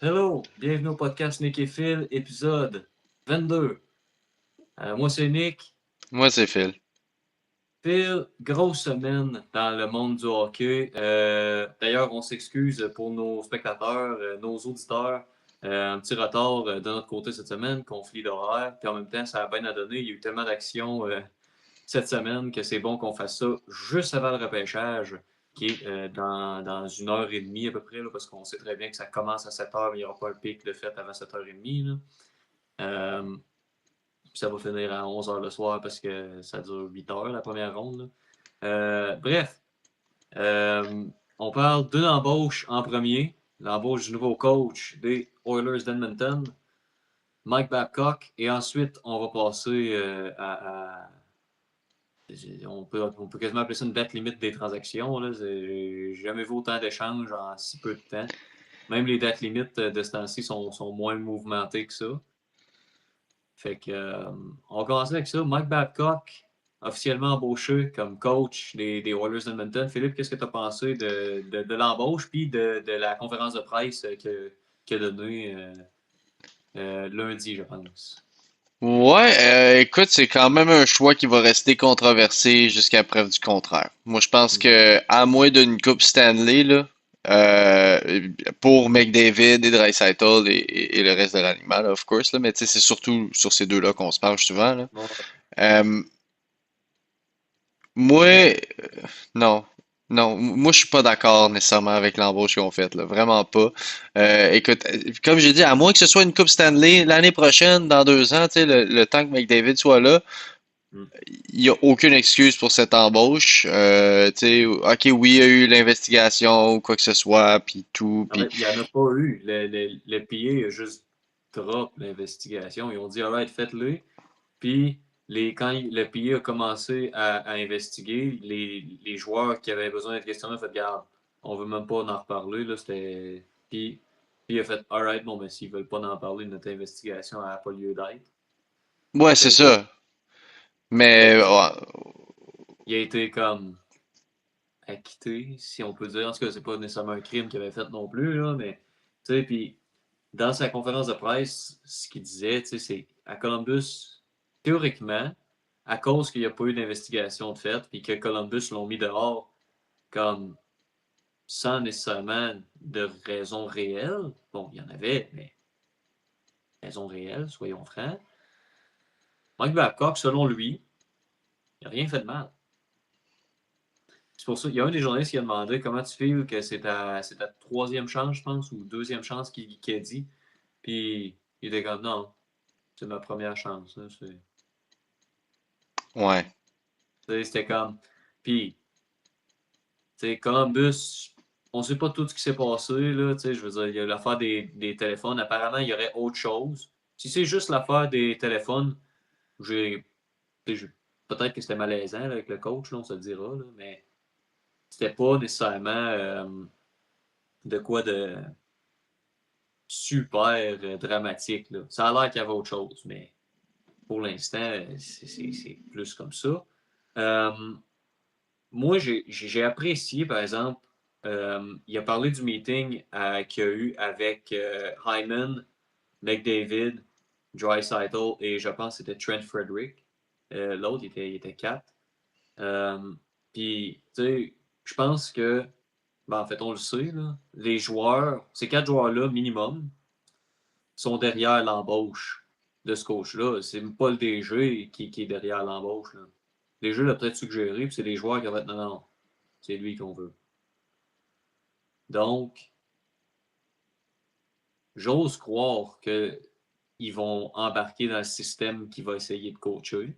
Hello, bienvenue au podcast Nick et Phil, épisode 22. Moi, c'est Nick. Moi, c'est Phil. Phil, grosse semaine dans le monde du hockey. D'ailleurs, on s'excuse pour nos spectateurs, nos auditeurs. Un petit retard de notre côté cette semaine, conflit d'horaire. Puis en même temps, ça a bien à donner. Il y a eu tellement d'actions cette semaine que c'est bon qu'on fasse ça juste avant le repêchage, qui est dans 1 heure et demie à peu près, là, parce qu'on sait très bien que ça commence à 7 heures, mais il n'y aura pas un pic de fête avant 7h30. Là. Euh, Puis ça va finir à 11 heures le soir parce que ça dure 8 heures la première ronde. Là. Bref, euh, on parle d'une embauche en premier, l'embauche du nouveau coach des Oilers d'Edmonton, Mike Babcock, et ensuite on va passer on peut quasiment appeler ça une date limite des transactions. Là. J'ai jamais vu autant d'échanges en si peu de temps. Même les dates limites de ce temps-ci sont moins mouvementées que ça. Fait que, on commence avec ça. Mike Babcock, officiellement embauché comme coach des Oilers d'Edmonton. Philippe, qu'est-ce que tu as pensé de l'embauche puis de la conférence de presse qu'il a donnée lundi, je pense? Ouais, écoute, c'est quand même un choix qui va rester controversé jusqu'à preuve du contraire. Moi, je pense Mhm. que, à moins d'une Coupe Stanley, là, pour McDavid et Draisaitl et le reste de l'animal, of course, là, mais tu sais, c'est surtout sur ces deux-là qu'on se parle souvent, là. Bon, Euh, moi, non. Non, moi je suis pas d'accord nécessairement avec l'embauche qu'ils ont faite, là. Vraiment pas. Écoute, comme j'ai dit, à moins que ce soit une Coupe Stanley l'année prochaine, dans 2 ans, tu sais, le temps que McDavid soit là, mm. il n'y a aucune excuse pour cette embauche. Tu sais, ok, oui, il y a eu l'investigation ou quoi que ce soit, puis tout, En puis fait, il n'y en a pas eu. Le PA a juste drop l'investigation. Ils ont dit, alright, faites-le. Puis, quand le PA a commencé à investiguer, les joueurs qui avaient besoin d'être questionnés ont fait, garde, on veut même pas en reparler. Là, puis il a fait, alright, bon, mais s'ils veulent pas en parler, notre investigation n'a pas lieu d'être. ouais, c'est Fait que, ça. Mais fait ouais, il a été comme acquitté, si on peut dire. En tout cas, c'est pas nécessairement un crime qu'il avait fait non plus, là, mais, tu sais, puis dans sa conférence de presse, ce qu'il disait, tu sais, c'est à Columbus, théoriquement, à cause qu'il n'y a pas eu d'investigation de fait, puis que Columbus l'ont mis dehors comme sans nécessairement de raison réelle. Bon, il y en avait, mais raison réelle, soyons francs. Mike Babcock, selon lui, il n'a rien fait de mal. C'est pour ça, il y a un des journalistes qui a demandé comment tu fais que c'est ta troisième chance, je pense, ou deuxième chance qu'il a dit. Puis il était comme non, c'est ma première chance. Là, ouais. c'était comme. Puis, tu sais, Columbus, on sait pas tout ce qui s'est passé, là. Tu sais, je veux dire, il y a l'affaire des téléphones. Apparemment, il y aurait autre chose. Si c'est juste l'affaire des téléphones, j'ai. Peut-être que c'était malaisant là, avec le coach, là, on se le dira, là, mais c'était pas nécessairement de quoi de super dramatique. Là. Ça a l'air qu'il y avait autre chose, mais pour l'instant, c'est plus comme ça. Euh, Moi, j'ai apprécié, par exemple, il a parlé du meeting qu'il y a eu avec Hyman, McDavid, Draisaitl et je pense que c'était Trent Frederick. L'autre, il était 4. Euh, Puis, tu sais, je pense que, ben, en fait, on le sait, là, les joueurs, ces 4 joueurs-là, minimum, sont derrière l'embauche de ce coach-là. C'est pas le DG qui est derrière l'embauche. Là. Le DG l'a peut-être suggéré, puis c'est les joueurs qui vont être non, non, c'est lui qu'on veut. Donc, j'ose croire qu'ils vont embarquer dans le système qui va essayer de coacher.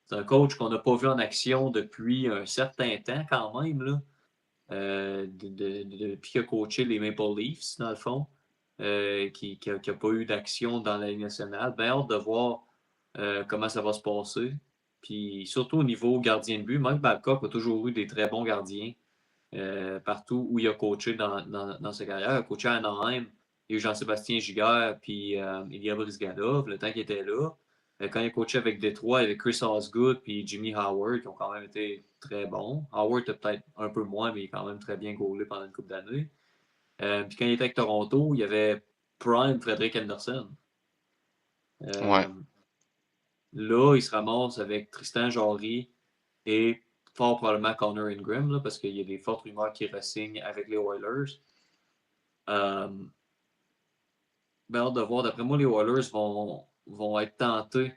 C'est un coach qu'on n'a pas vu en action depuis un certain temps quand même, là. Depuis qu'il a coaché les Maple Leafs, dans le fond, qui n'a pas eu d'action dans la Ligue nationale. Bien hâte de voir comment ça va se passer. Puis surtout au niveau gardien de but, Mike Babcock a toujours eu des très bons gardiens. Partout où il a coaché dans sa carrière. Il a coaché à Anaheim. Il y a eu Jean-Sébastien Giguère puis Ilya Brizgalov, le temps qu'il était là. Quand il a coaché avec Détroit, avec Chris Osgood puis Jimmy Howard, qui ont quand même été très bons. Howard était peut-être un peu moins, mais il est quand même très bien gaulé pendant une couple d'années. Puis quand il était avec Toronto, il y avait Prime Frederick Henderson. Ouais. Euh, Là, il se ramasse avec Tristan Jarry et fort probablement Connor Ingram, là, parce qu'il y a des fortes rumeurs qui re-signent avec les Oilers. Euh, hâte de voir. D'après moi, les Oilers vont être tentés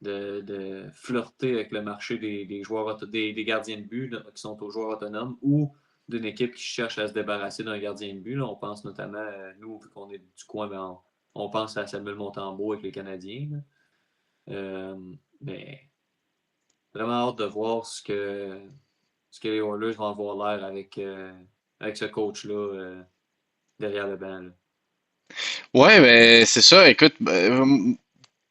de flirter avec le marché des joueurs des gardiens de but là, qui sont aux joueurs autonomes ou d'une équipe qui cherche à se débarrasser d'un gardien de but. Là. On pense notamment, nous, vu qu'on est du coin, ben, on pense à Samuel Montembeault avec les Canadiens. Là. Euh, ben, vraiment hâte de voir ce que les Oilers vont avoir l'air avec ce coach-là derrière le banc. Là. Ouais, mais c'est ça. Écoute,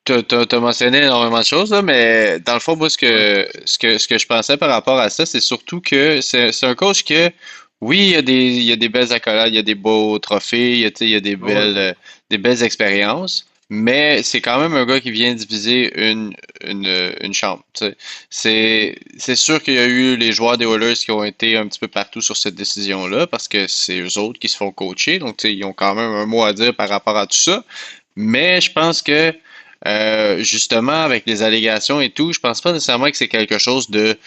t'as mentionné énormément de choses, là, mais dans le fond, moi, Ouais, ce que je pensais par rapport à ça, c'est surtout que c'est un coach que, oui, il y a des belles accolades, il y a des beaux trophées, tu sais, il y a ouais, des belles expériences, mais c'est quand même un gars qui vient diviser une chambre, tu sais. C'est sûr qu'il y a eu les joueurs des Oilers qui ont été un petit peu partout sur cette décision-là, parce que c'est eux autres qui se font coacher, donc, tu sais, ils ont quand même un mot à dire par rapport à tout ça. Mais je pense que justement, avec les allégations et tout, je pense pas nécessairement que c'est quelque chose de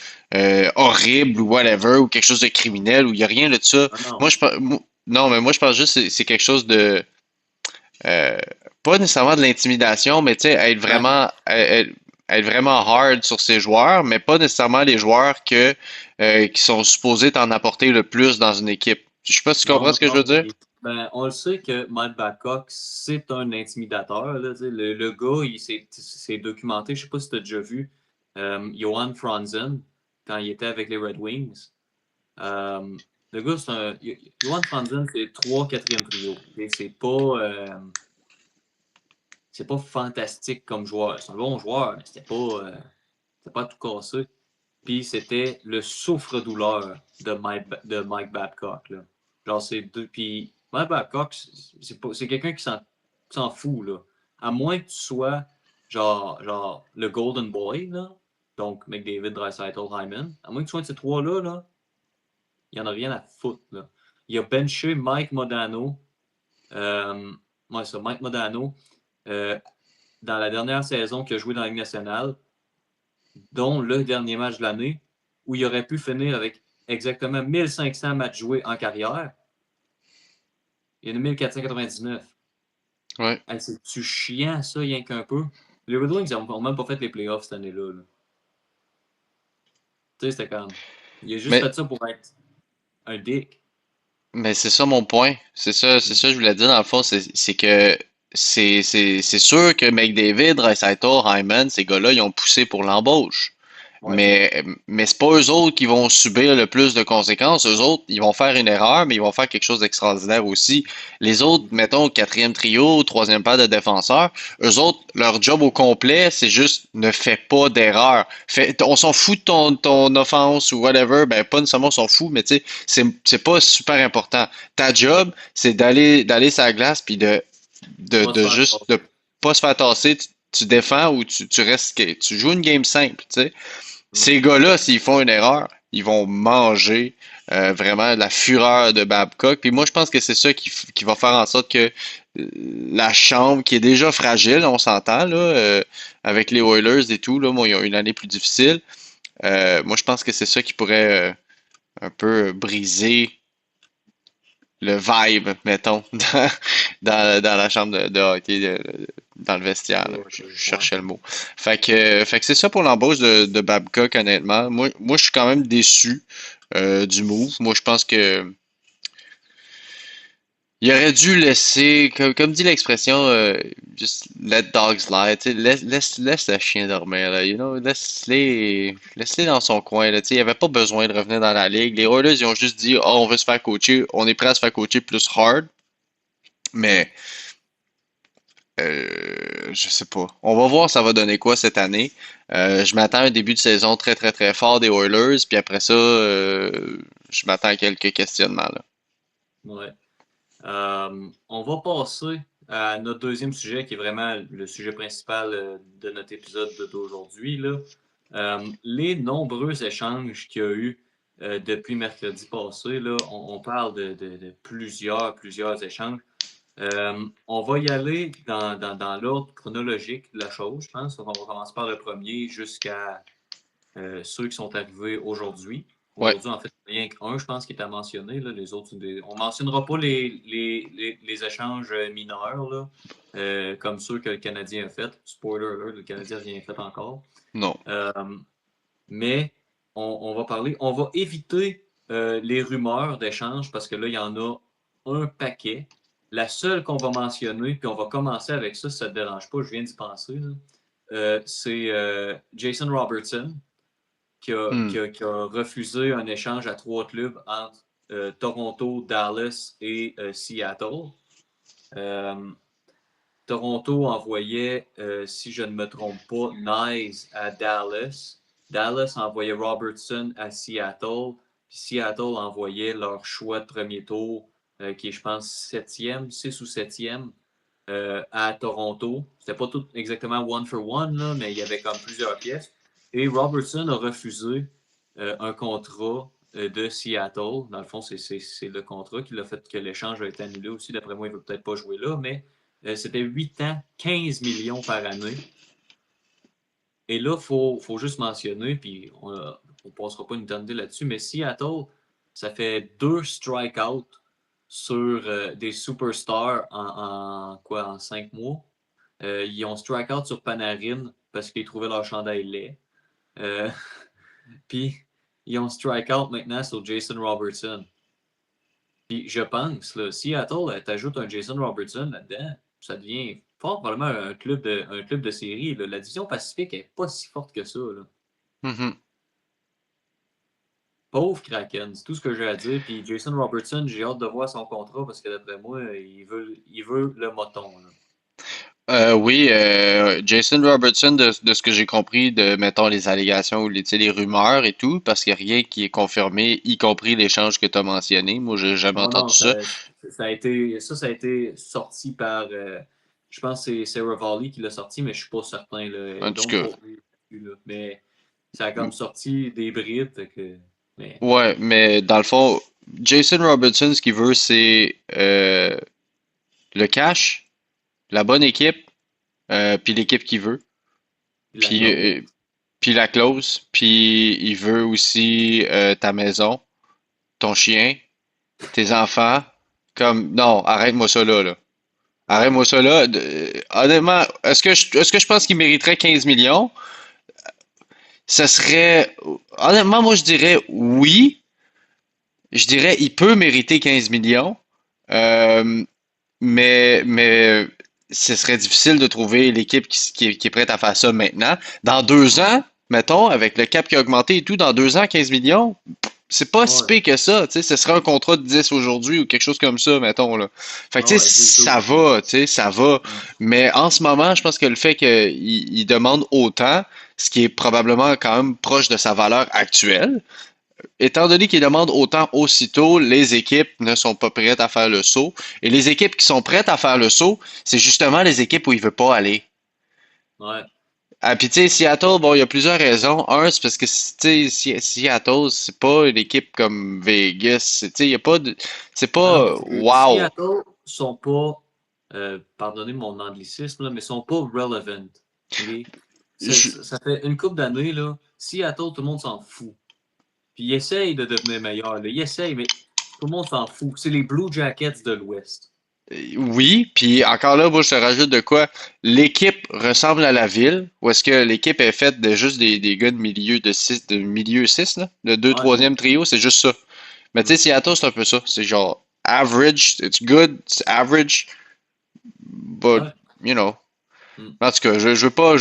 horrible ou whatever, ou quelque chose de criminel, ou il y a rien de ça. ah non. Moi, non, mais moi, je pense juste que c'est quelque chose de euh, pas nécessairement de l'intimidation, mais tu sais, Ben, être vraiment hard sur ses joueurs, mais pas nécessairement les joueurs qui sont supposés t'en apporter le plus dans une équipe. Je sais pas si tu comprends non, ce que je veux non. dire. Ben, on le sait que Matt Babcock, c'est un intimidateur. Là, le gars, il s'est documenté. Je sais pas si tu as déjà vu Johan Franzen quand il était avec les Red Wings. Euh, le gars, Johan Franzen, c'est 3 4e trio. Et c'est pas fantastique comme joueur. C'est un bon joueur, mais c'était pas tout cassé. Puis c'était le souffre-douleur de Mike Babcock. Là. Genre, c'est deux. Puis Mike Babcock, c'est quelqu'un qui s'en fout. Là. À moins que tu sois genre le Golden Boy, là. Donc McDavid, Draisaitl, Hyman. À moins que tu sois de ces trois-là, là, il n'y en a rien à foutre. Là. Il a benché Mike Modano. Euh, ouais, ça, Mike Modano. euh, dans la dernière saison qu'il a joué dans la Ligue nationale, dont le dernier match de l'année, où il aurait pu finir avec exactement 1500 matchs joués en carrière. Il y en a 1499. Ouais. Hey, c'est-tu chiant, ça, rien qu'un peu? Les Red Wings n'ont même pas fait les playoffs cette année-là. Là. Tu sais, c'était comme. Il a juste Mais fait ça pour être un dick. Mais c'est ça mon point. C'est ça que je voulais dire dans le fond, c'est que c'est sûr que McDavid, Draisaitl, Hyman, ces gars-là, ils ont poussé pour l'embauche. Ouais. Mais c'est pas eux autres qui vont subir le plus de conséquences. Eux autres, ils vont faire une erreur, mais ils vont faire quelque chose d'extraordinaire aussi. Les autres, mettons, quatrième trio, troisième paire de défenseurs, eux autres, leur job au complet, c'est juste ne fais pas d'erreur. On s'en fout de ton offense ou whatever, ben pas nécessairement on s'en fout, mais tu sais, c'est pas super important. Ta job, c'est d'aller sur la glace puis Pas se de faire juste de passer. pas se faire tasser. Tu défends ou tu restes, tu joues une game simple, tu sais. Mm. Ces gars-là, s'ils font une erreur, ils vont manger vraiment la fureur de Babcock. Puis moi, je pense que c'est ça qui va faire en sorte que la chambre, qui est déjà fragile, on s'entend, là, avec les Oilers et tout, là, moi, ils ont une année plus difficile. Moi, je pense que c'est ça qui pourrait un peu briser le vibe, mettons, dans la chambre de hockey, dans le vestiaire, là. Je Ouais. cherchais le mot. Fait que c'est ça pour l'embauche de Babcock, honnêtement. Moi, je suis quand même déçu du move. Moi, je pense que il aurait dû laisser, comme dit l'expression, just let dogs lie. Tu sais, laisse le chien dormir, là, you know, laisse-les dans son coin, là. Tu sais, il n'y avait pas besoin de revenir dans la ligue. Les Oilers, ils ont juste dit, oh, on veut se faire coacher, on est prêt à se faire coacher plus hard. Mm. Mais je sais pas. On va voir ça va donner quoi cette année. Je m'attends à un début de saison très très très fort des Oilers, puis après ça, je m'attends à quelques questionnements là. Ouais. On va passer à notre deuxième sujet, qui est vraiment le sujet principal de notre épisode d'aujourd'hui. Là. Les nombreux échanges qu'il y a eu depuis mercredi passé. Là, on parle de plusieurs échanges. On va y aller dans l'ordre chronologique de la chose, je pense. On va commencer par le premier jusqu'à ceux qui sont arrivés aujourd'hui. Ouais, Aujourd'hui, en fait, rien qu'un, je pense, qui est à mentionner. Là. Les autres, on ne mentionnera pas les échanges mineurs, là, comme ceux que le Canadien a fait. Spoiler alert, le Canadien n'a rien fait encore. non. Euh, mais on va parler, on va éviter les rumeurs d'échange parce que là, il y en a un paquet. La seule qu'on va mentionner, puis on va commencer avec ça, si ça ne te dérange pas, je viens d'y penser, c'est Jason Robertson Hmm. qui a refusé un échange à 3 clubs entre Toronto, Dallas et Seattle. Euh, Toronto envoyait, si je ne me trompe pas, Nyes à Dallas. Dallas envoyait Robertson à Seattle. Puis Seattle envoyait leur choix de premier tour, qui est, je pense, 6 ou septième, à Toronto. C'était pas tout exactement one for one, là, mais il y avait comme plusieurs pièces. Et Robertson a refusé un contrat de Seattle. Dans le fond, c'est le contrat qui l'a fait que l'échange a été annulé aussi. D'après moi, il ne veut peut-être pas jouer là, mais c'était 8 ans, 15 millions par année. Et là, faut juste mentionner, puis on ne passera pas une éternité là-dessus, mais Seattle, ça fait 2 strikeouts sur des superstars en 5 mois. Ils ont strikeout sur Panarin parce qu'ils trouvaient leur chandail laid. Euh, Puis ils ont strikeout maintenant sur Jason Robertson. Puis je pense, là, Seattle t'ajoute un Jason Robertson là-dedans, ça devient fort probablement un club de série. Là. La division Pacifique n'est pas si forte que ça. Là. Mhm. Pauvre Kraken, c'est tout ce que j'ai à dire. Puis Jason Robertson, j'ai hâte de voir son contrat parce que d'après moi, il veut le moton. Là. Oui, Jason Robertson, de ce que j'ai compris de, mettons, les allégations ou les, tu sais, les rumeurs et tout, parce qu'il n'y a rien qui est confirmé, y compris l'échange que tu as mentionné. Moi, j'ai jamais Non, non, entendu ça. ça a été sorti par, je pense que c'est Sarah Volley qui l'a sorti, mais je suis pas certain, là. En tout Don't cas, quote me là-dessus, là. Mais ça a comme sorti des brides, fait que, mais, ouais, mais dans le fond, Jason Robertson, ce qu'il veut, c'est le cash, la bonne équipe, puis l'équipe qu'il veut, la puis, clause. puis la clause, puis il veut aussi ta maison, ton chien, tes enfants. Comme, non, arrête-moi ça là, là. Arrête-moi ça là. Honnêtement, est-ce que je pense qu'il mériterait 15 millions? Ce serait, honnêtement, moi je dirais oui. Je dirais il peut mériter 15 millions. Euh, mais ce serait difficile de trouver l'équipe qui est prête à faire ça maintenant. Dans 2 ans, mettons, avec le cap qui a augmenté et tout, dans 2 ans, 15 millions, c'est pas si Ouais, pire que ça, tu sais, ce serait un contrat de 10 aujourd'hui ou quelque chose comme ça, mettons, là. Fait que, tu sais, ouais, 10-12, ça là. va, tu sais, ça va. Mm. Mais en ce moment, je pense que le fait qu'il demande autant, ce qui est probablement quand même proche de sa valeur actuelle, étant donné qu'il demande autant aussitôt, les équipes ne sont pas prêtes à faire le saut. Et les équipes qui sont prêtes à faire le saut, c'est justement les équipes où il veut pas aller. Ouais, Ah, puis tu sais, Seattle, bon, il y a plusieurs raisons. Un, c'est parce que tu sais, Seattle, c'est pas une équipe comme Vegas. Tu sais, il y a pas de, c'est non, pas non, wow. Seattle sont pas, pardonnez mon anglicisme, là, mais sont pas relevant. OK? Je- Ça fait une couple d'années, là, Seattle, tout le monde s'en fout. Puis ils essayent de devenir meilleurs. Là. Ils essayent, mais tout le monde s'en fout. C'est les Blue Jackets de l'Ouest. Oui, puis encore là, moi je te rajoute de quoi? L'équipe ressemble à la ville, ou est-ce que l'équipe est faite de juste des gars de milieu de 6, de milieu 6 là? Le deux Ouais. troisième trio, c'est juste ça. Mais tu sais, Mm. Seattle, c'est un peu ça. C'est genre average, it's good, it's average, but, Ouais. you know. Mm. En tout cas, je veux pas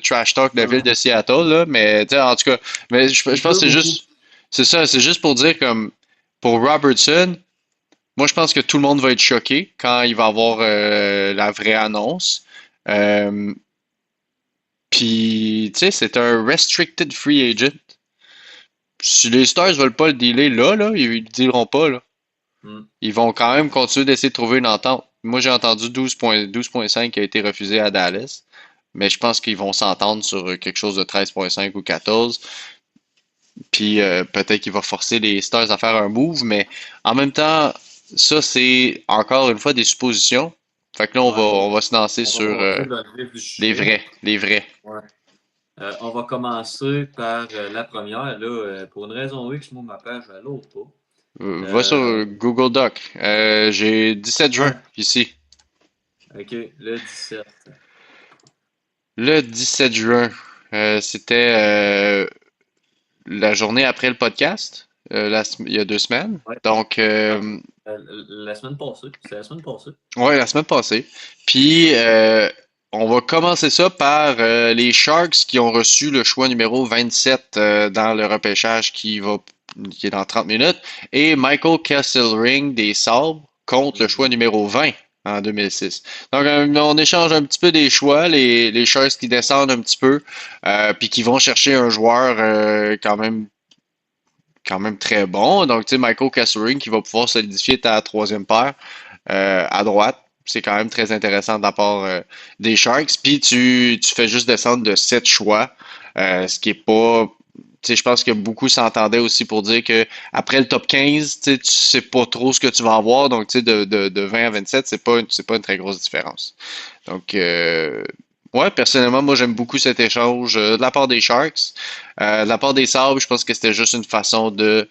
trash talk la Non, ville non. de Seattle, là, mais tu sais, en tout cas, mais je Il pense pleut que beaucoup. c'est ça, c'est juste pour dire comme, pour Robertson, moi je pense que tout le monde va être choqué quand il va avoir la vraie annonce. Euh, Puis, tu sais, c'est un restricted free agent. Si les Stars veulent pas le dealer là, ils le dealeront pas, là. Mm. Ils vont quand même continuer d'essayer de trouver une entente. Moi, j'ai entendu 12,5 qui a été refusé à Dallas, mais je pense qu'ils vont s'entendre sur quelque chose de 13,5 ou 14. Puis peut-être qu'il va forcer les Stars à faire un move, mais en même temps, ça c'est encore une fois des suppositions. Fait que là, Ouais. on va se lancer On va sur rentrer dans le vif du les sujet. vrais, les vrais. Ouais. On va commencer par la première. Là, pour une raison X, moi, ma page, elle l'autre pas. Va Euh, sur Google Doc. J'ai 17 juin ouais, ici. OK, le 17. Le 17 juin, c'était la journée après le podcast, il y a 2 semaines. Ouais. Donc, Ah, la semaine passée. C'est la semaine passée. ouais, la semaine passée. Puis, on va commencer ça par les Sharks qui ont reçu le choix numéro 27 dans le repêchage qui est dans 30 minutes, et Michael Kesselring des Sabres contre le choix Mhm. numéro 20 en 2006. Donc, on échange un petit peu des choix, les Sharks qui descendent un petit peu, puis qui vont chercher un joueur quand même très bon. Donc, tu sais, Michael Kesselring qui va pouvoir solidifier ta troisième paire à droite. C'est quand même très intéressant de la part des Sharks. Puis tu fais juste descendre de 7 choix, ce qui est pas. Tu sais, je pense que beaucoup s'entendaient aussi pour dire que après le top 15, tu sais pas trop ce que tu vas avoir. Donc, tu sais, de 20 à 27, c'est pas une très grosse différence. Donc, ouais, personnellement, moi, j'aime beaucoup cet échange de la part des Sharks. De la part des Sabres, je pense que c'était juste une façon euh,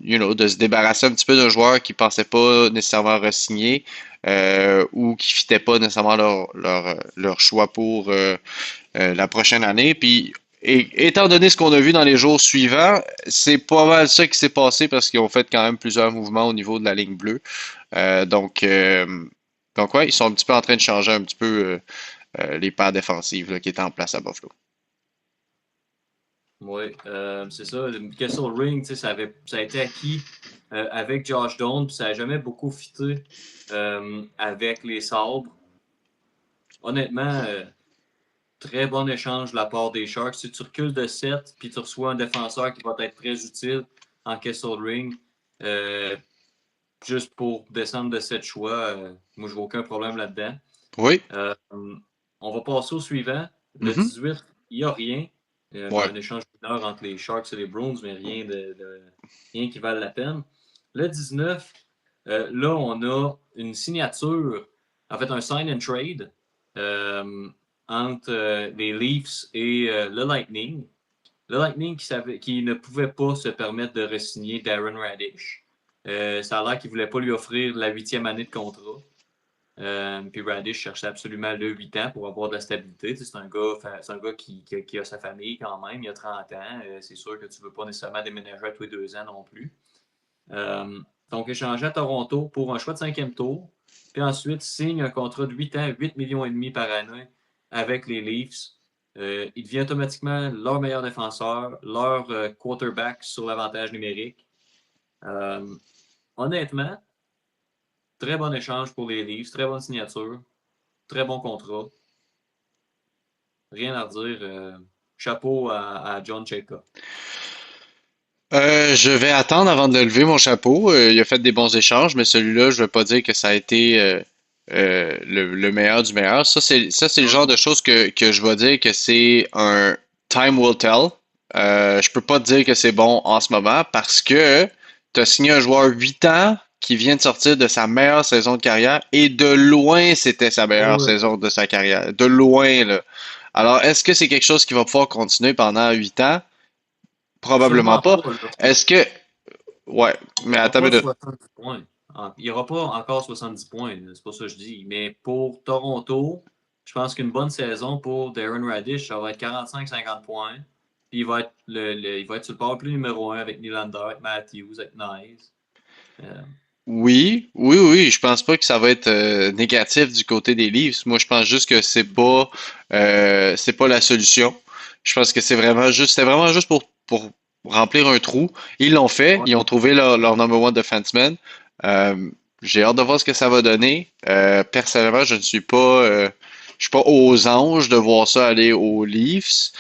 de se débarrasser un petit peu d'un joueur qui pensait pas nécessairement re-signer ou qui fitait pas nécessairement leur choix pour la prochaine année. Puis, étant donné ce qu'on a vu dans les jours suivants, c'est pas mal ça qui s'est passé parce qu'ils ont fait quand même plusieurs mouvements au niveau de la ligne bleue. Euh, donc, euh, donc ouais, ils sont un petit peu en train de changer un petit peu les paires défensives là, qui étaient en place à Buffalo. Oui, c'est ça. Le Kessel Ring, tu sais, ça a été acquis avec Josh Doan, puis ça n'a jamais beaucoup fité avec les Sabres. Honnêtement, très bon échange de la part des Sharks. Si tu recules de 7 puis tu reçois un défenseur qui va être très utile en Kessel Ring, euh, juste pour descendre de 7 choix, moi, je vois aucun problème là-dedans. Oui. Euh, on va passer au suivant. Le Mhm. 18, il n'y a rien. Ouais. Un échange mineur entre les Sharks et les Bruins, mais rien qui vale la peine. Le 19, là, on a une signature, en fait, un sign and trade euh, entre les Leafs et le Lightning. Le Lightning qui ne pouvait pas se permettre de re-signer Darren Radish. Ça a l'air qu'il ne voulait pas lui offrir la 8e année de contrat. Puis Radish cherchait absolument le 8 ans pour avoir de la stabilité. Tu sais, c'est un gars qui a sa famille quand même, il a 30 ans. C'est sûr que tu ne veux pas nécessairement déménager à tous les 2 ans non plus. Euh, donc, échanger à Toronto pour un choix de 5e tour. Puis ensuite, signe un contrat de 8 ans, 8 millions et demi par année avec les Leafs. Il devient automatiquement leur meilleur défenseur, leur quarterback sur l'avantage numérique. Euh, honnêtement, très bon échange pour les Leafs, très bonne signature, très bon contrat. Rien à redire. Chapeau à John Chayka. Je vais attendre avant de lever mon chapeau. Il a fait des bons échanges, mais celui-là, je ne veux pas dire que ça a été le meilleur du meilleur. Ça, c'est le genre de choses que je vais dire que c'est un time will tell. Je peux pas te dire que c'est bon en ce moment parce que tu as signé un joueur 8 ans qui vient de sortir de sa meilleure saison de carrière et de loin, c'était sa meilleure Oui, saison de sa carrière. De loin, là. Alors, est-ce que c'est quelque chose qui va pouvoir continuer pendant 8 ans? Probablement sûrement pas. pas. Là. Est-ce que ouais, Il n'y mais aura attends une pas minute. 70 points. Il n'y aura pas encore 70 points. C'est pas ça que je dis. Mais pour Toronto, je pense qu'une bonne saison pour Darren Radish, ça va être 45-50 points. Puis il va être sur le power play numéro 1 avec Nylander, avec Matthews, avec Nice. Euh, Oui, oui, oui, je pense pas que ça va être négatif du côté des Leafs. Moi, je pense juste que c'est pas la solution. Je pense que c'était vraiment juste pour remplir un trou. Ils l'ont fait, ouais. ils ont trouvé leur number one defenseman. Euh, j'ai hâte de voir ce que ça va donner. Personnellement, je suis pas aux anges de voir ça aller aux Leafs.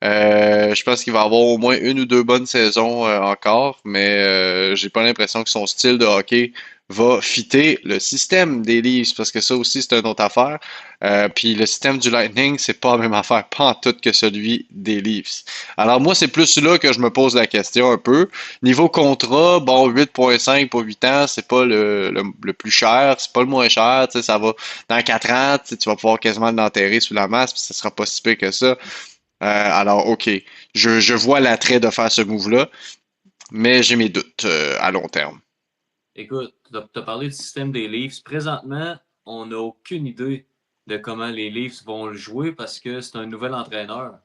Je pense qu'il va avoir au moins une ou deux bonnes saisons encore, mais j'ai pas l'impression que son style de hockey va fitter le système des Leafs, parce que ça aussi, c'est une autre affaire. Puis le système du Lightning, c'est pas la même affaire, pas en tout que celui des Leafs. Alors moi, c'est plus là que je me pose la question un peu. Niveau contrat, bon, 8,5 pour 8 ans, c'est pas le plus cher, c'est pas le moins cher, tu sais, ça va dans 4 ans, tu vas pouvoir quasiment l'enterrer sous la masse, puis ça sera pas si pire que ça. Alors, OK, je vois l'attrait de faire ce move-là, mais j'ai mes doutes à long terme. Écoute, tu as parlé du système des Leafs. Présentement, on n'a aucune idée de comment les Leafs vont le jouer parce que c'est un nouvel entraîneur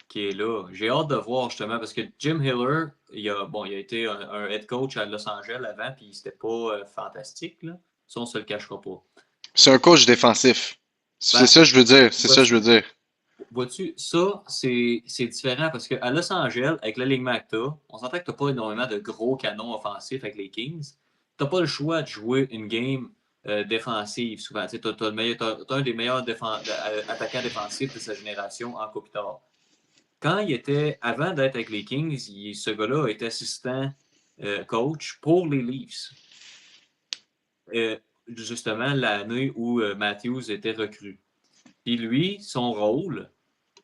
qui est là. J'ai hâte de voir justement parce que Jim Hiller, il a été un head coach à Los Angeles avant, puis c'était pas fantastique, là. Ça, on se le cachera pas. C'est un coach défensif. C'est Ben, ça que je veux dire. C'est ça que je veux vois-tu, dire. vois-tu, ça, c'est différent parce qu'à Los Angeles, avec l'alignement que t'as, on s'entend que t'as pas énormément de gros canons offensifs avec les Kings. T'as pas le choix de jouer une game défensive souvent. Tu as, un des meilleurs attaquants défensifs de sa génération en Kopitar. Quand il était, avant d'être avec les Kings, ce gars-là était assistant coach pour les Leafs. Justement, l'année où Matthews était recru. Puis lui, son rôle,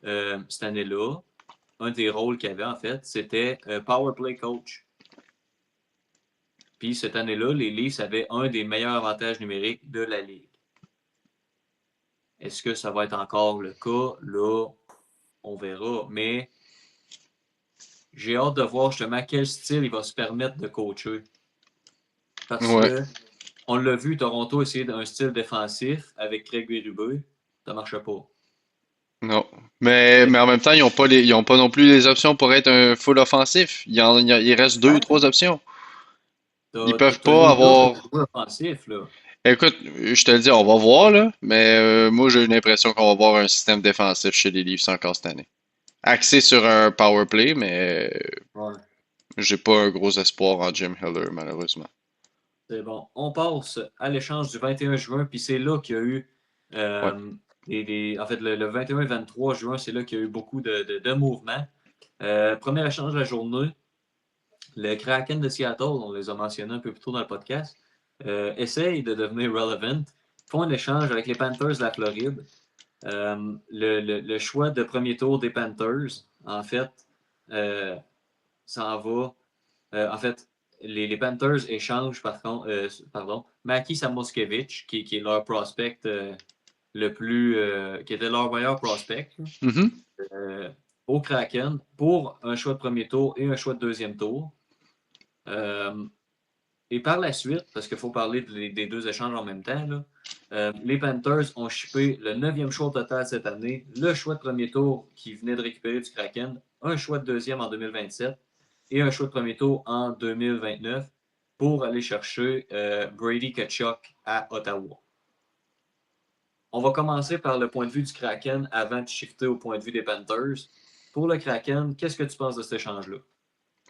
cette année-là, un des rôles qu'il avait en fait, c'était Power Play Coach. Puis cette année-là, les Leafs avaient un des meilleurs avantages numériques de la Ligue. Est-ce que ça va être encore le cas? Là, on verra. Mais j'ai hâte de voir justement quel style il va se permettre de coacher. Parce Ouais. que on l'a vu, Toronto essayer un style défensif avec Craig Berube. Ça ne marchait pas. Non. Mais en même temps, ils ont pas non plus les options pour être un full offensif. Il reste deux ou Hein? trois options. Ils peuvent T'as pas les gars pour avoir. jouer offensif, là. Écoute, je te le dis, on va voir, là. Mais moi, j'ai l'impression qu'on va avoir un système défensif chez les Leafs encore cette année. Axé sur un power play, mais Ouais. j'ai pas un gros espoir en Jim Hiller, malheureusement. C'est bon. On passe à l'échange du 21 juin, puis c'est là qu'il y a eu. Ouais. En fait, le 21 et 23 juin, c'est là qu'il y a eu beaucoup de mouvements. Premier échange de la journée, le Kraken de Seattle, on les a mentionnés un peu plus tôt dans le podcast, essaye de devenir relevant, font un échange avec les Panthers de la Floride. Le choix de premier tour des Panthers, en fait, s'en va. En fait, les Panthers échangent par contre, pardon, Maki Samoskevich, qui est leur prospect qui était leur meilleur prospect Mhm. euh, au Kraken pour un choix de premier tour et un choix de deuxième tour. Euh, et par la suite, parce qu'il faut parler des deux échanges en même temps, là, les Panthers ont shippé le 9e choix total cette année, le choix de premier tour qui venait de récupérer du Kraken, un choix de deuxième en 2027 et un choix de premier tour en 2029 pour aller chercher Brady Tkachuk à Ottawa. On va commencer par le point de vue du Kraken avant de shifter au point de vue des Panthers. Pour le Kraken, qu'est-ce que tu penses de cet échange-là?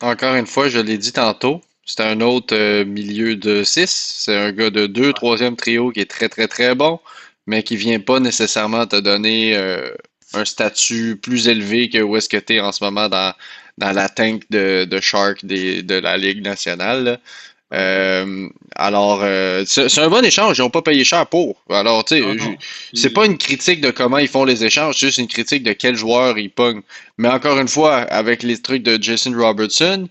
Encore une fois, je l'ai dit tantôt, c'est un autre milieu de 6. C'est un gars de 2, Ouais. troisième trio qui est très, très, très bon, mais qui vient pas nécessairement te donner un statut plus élevé que où est-ce que tu es en ce moment dans la tank de Shark de la Ligue nationale, là. Ouais. C'est un bon échange, ils n'ont pas payé cher pour. Alors, tu Non, sais, non. c'est pas Puis, une critique de comment ils font les échanges, c'est juste une critique de quel joueur ils pognent. Mais encore une fois, avec les trucs de Jason Robertson,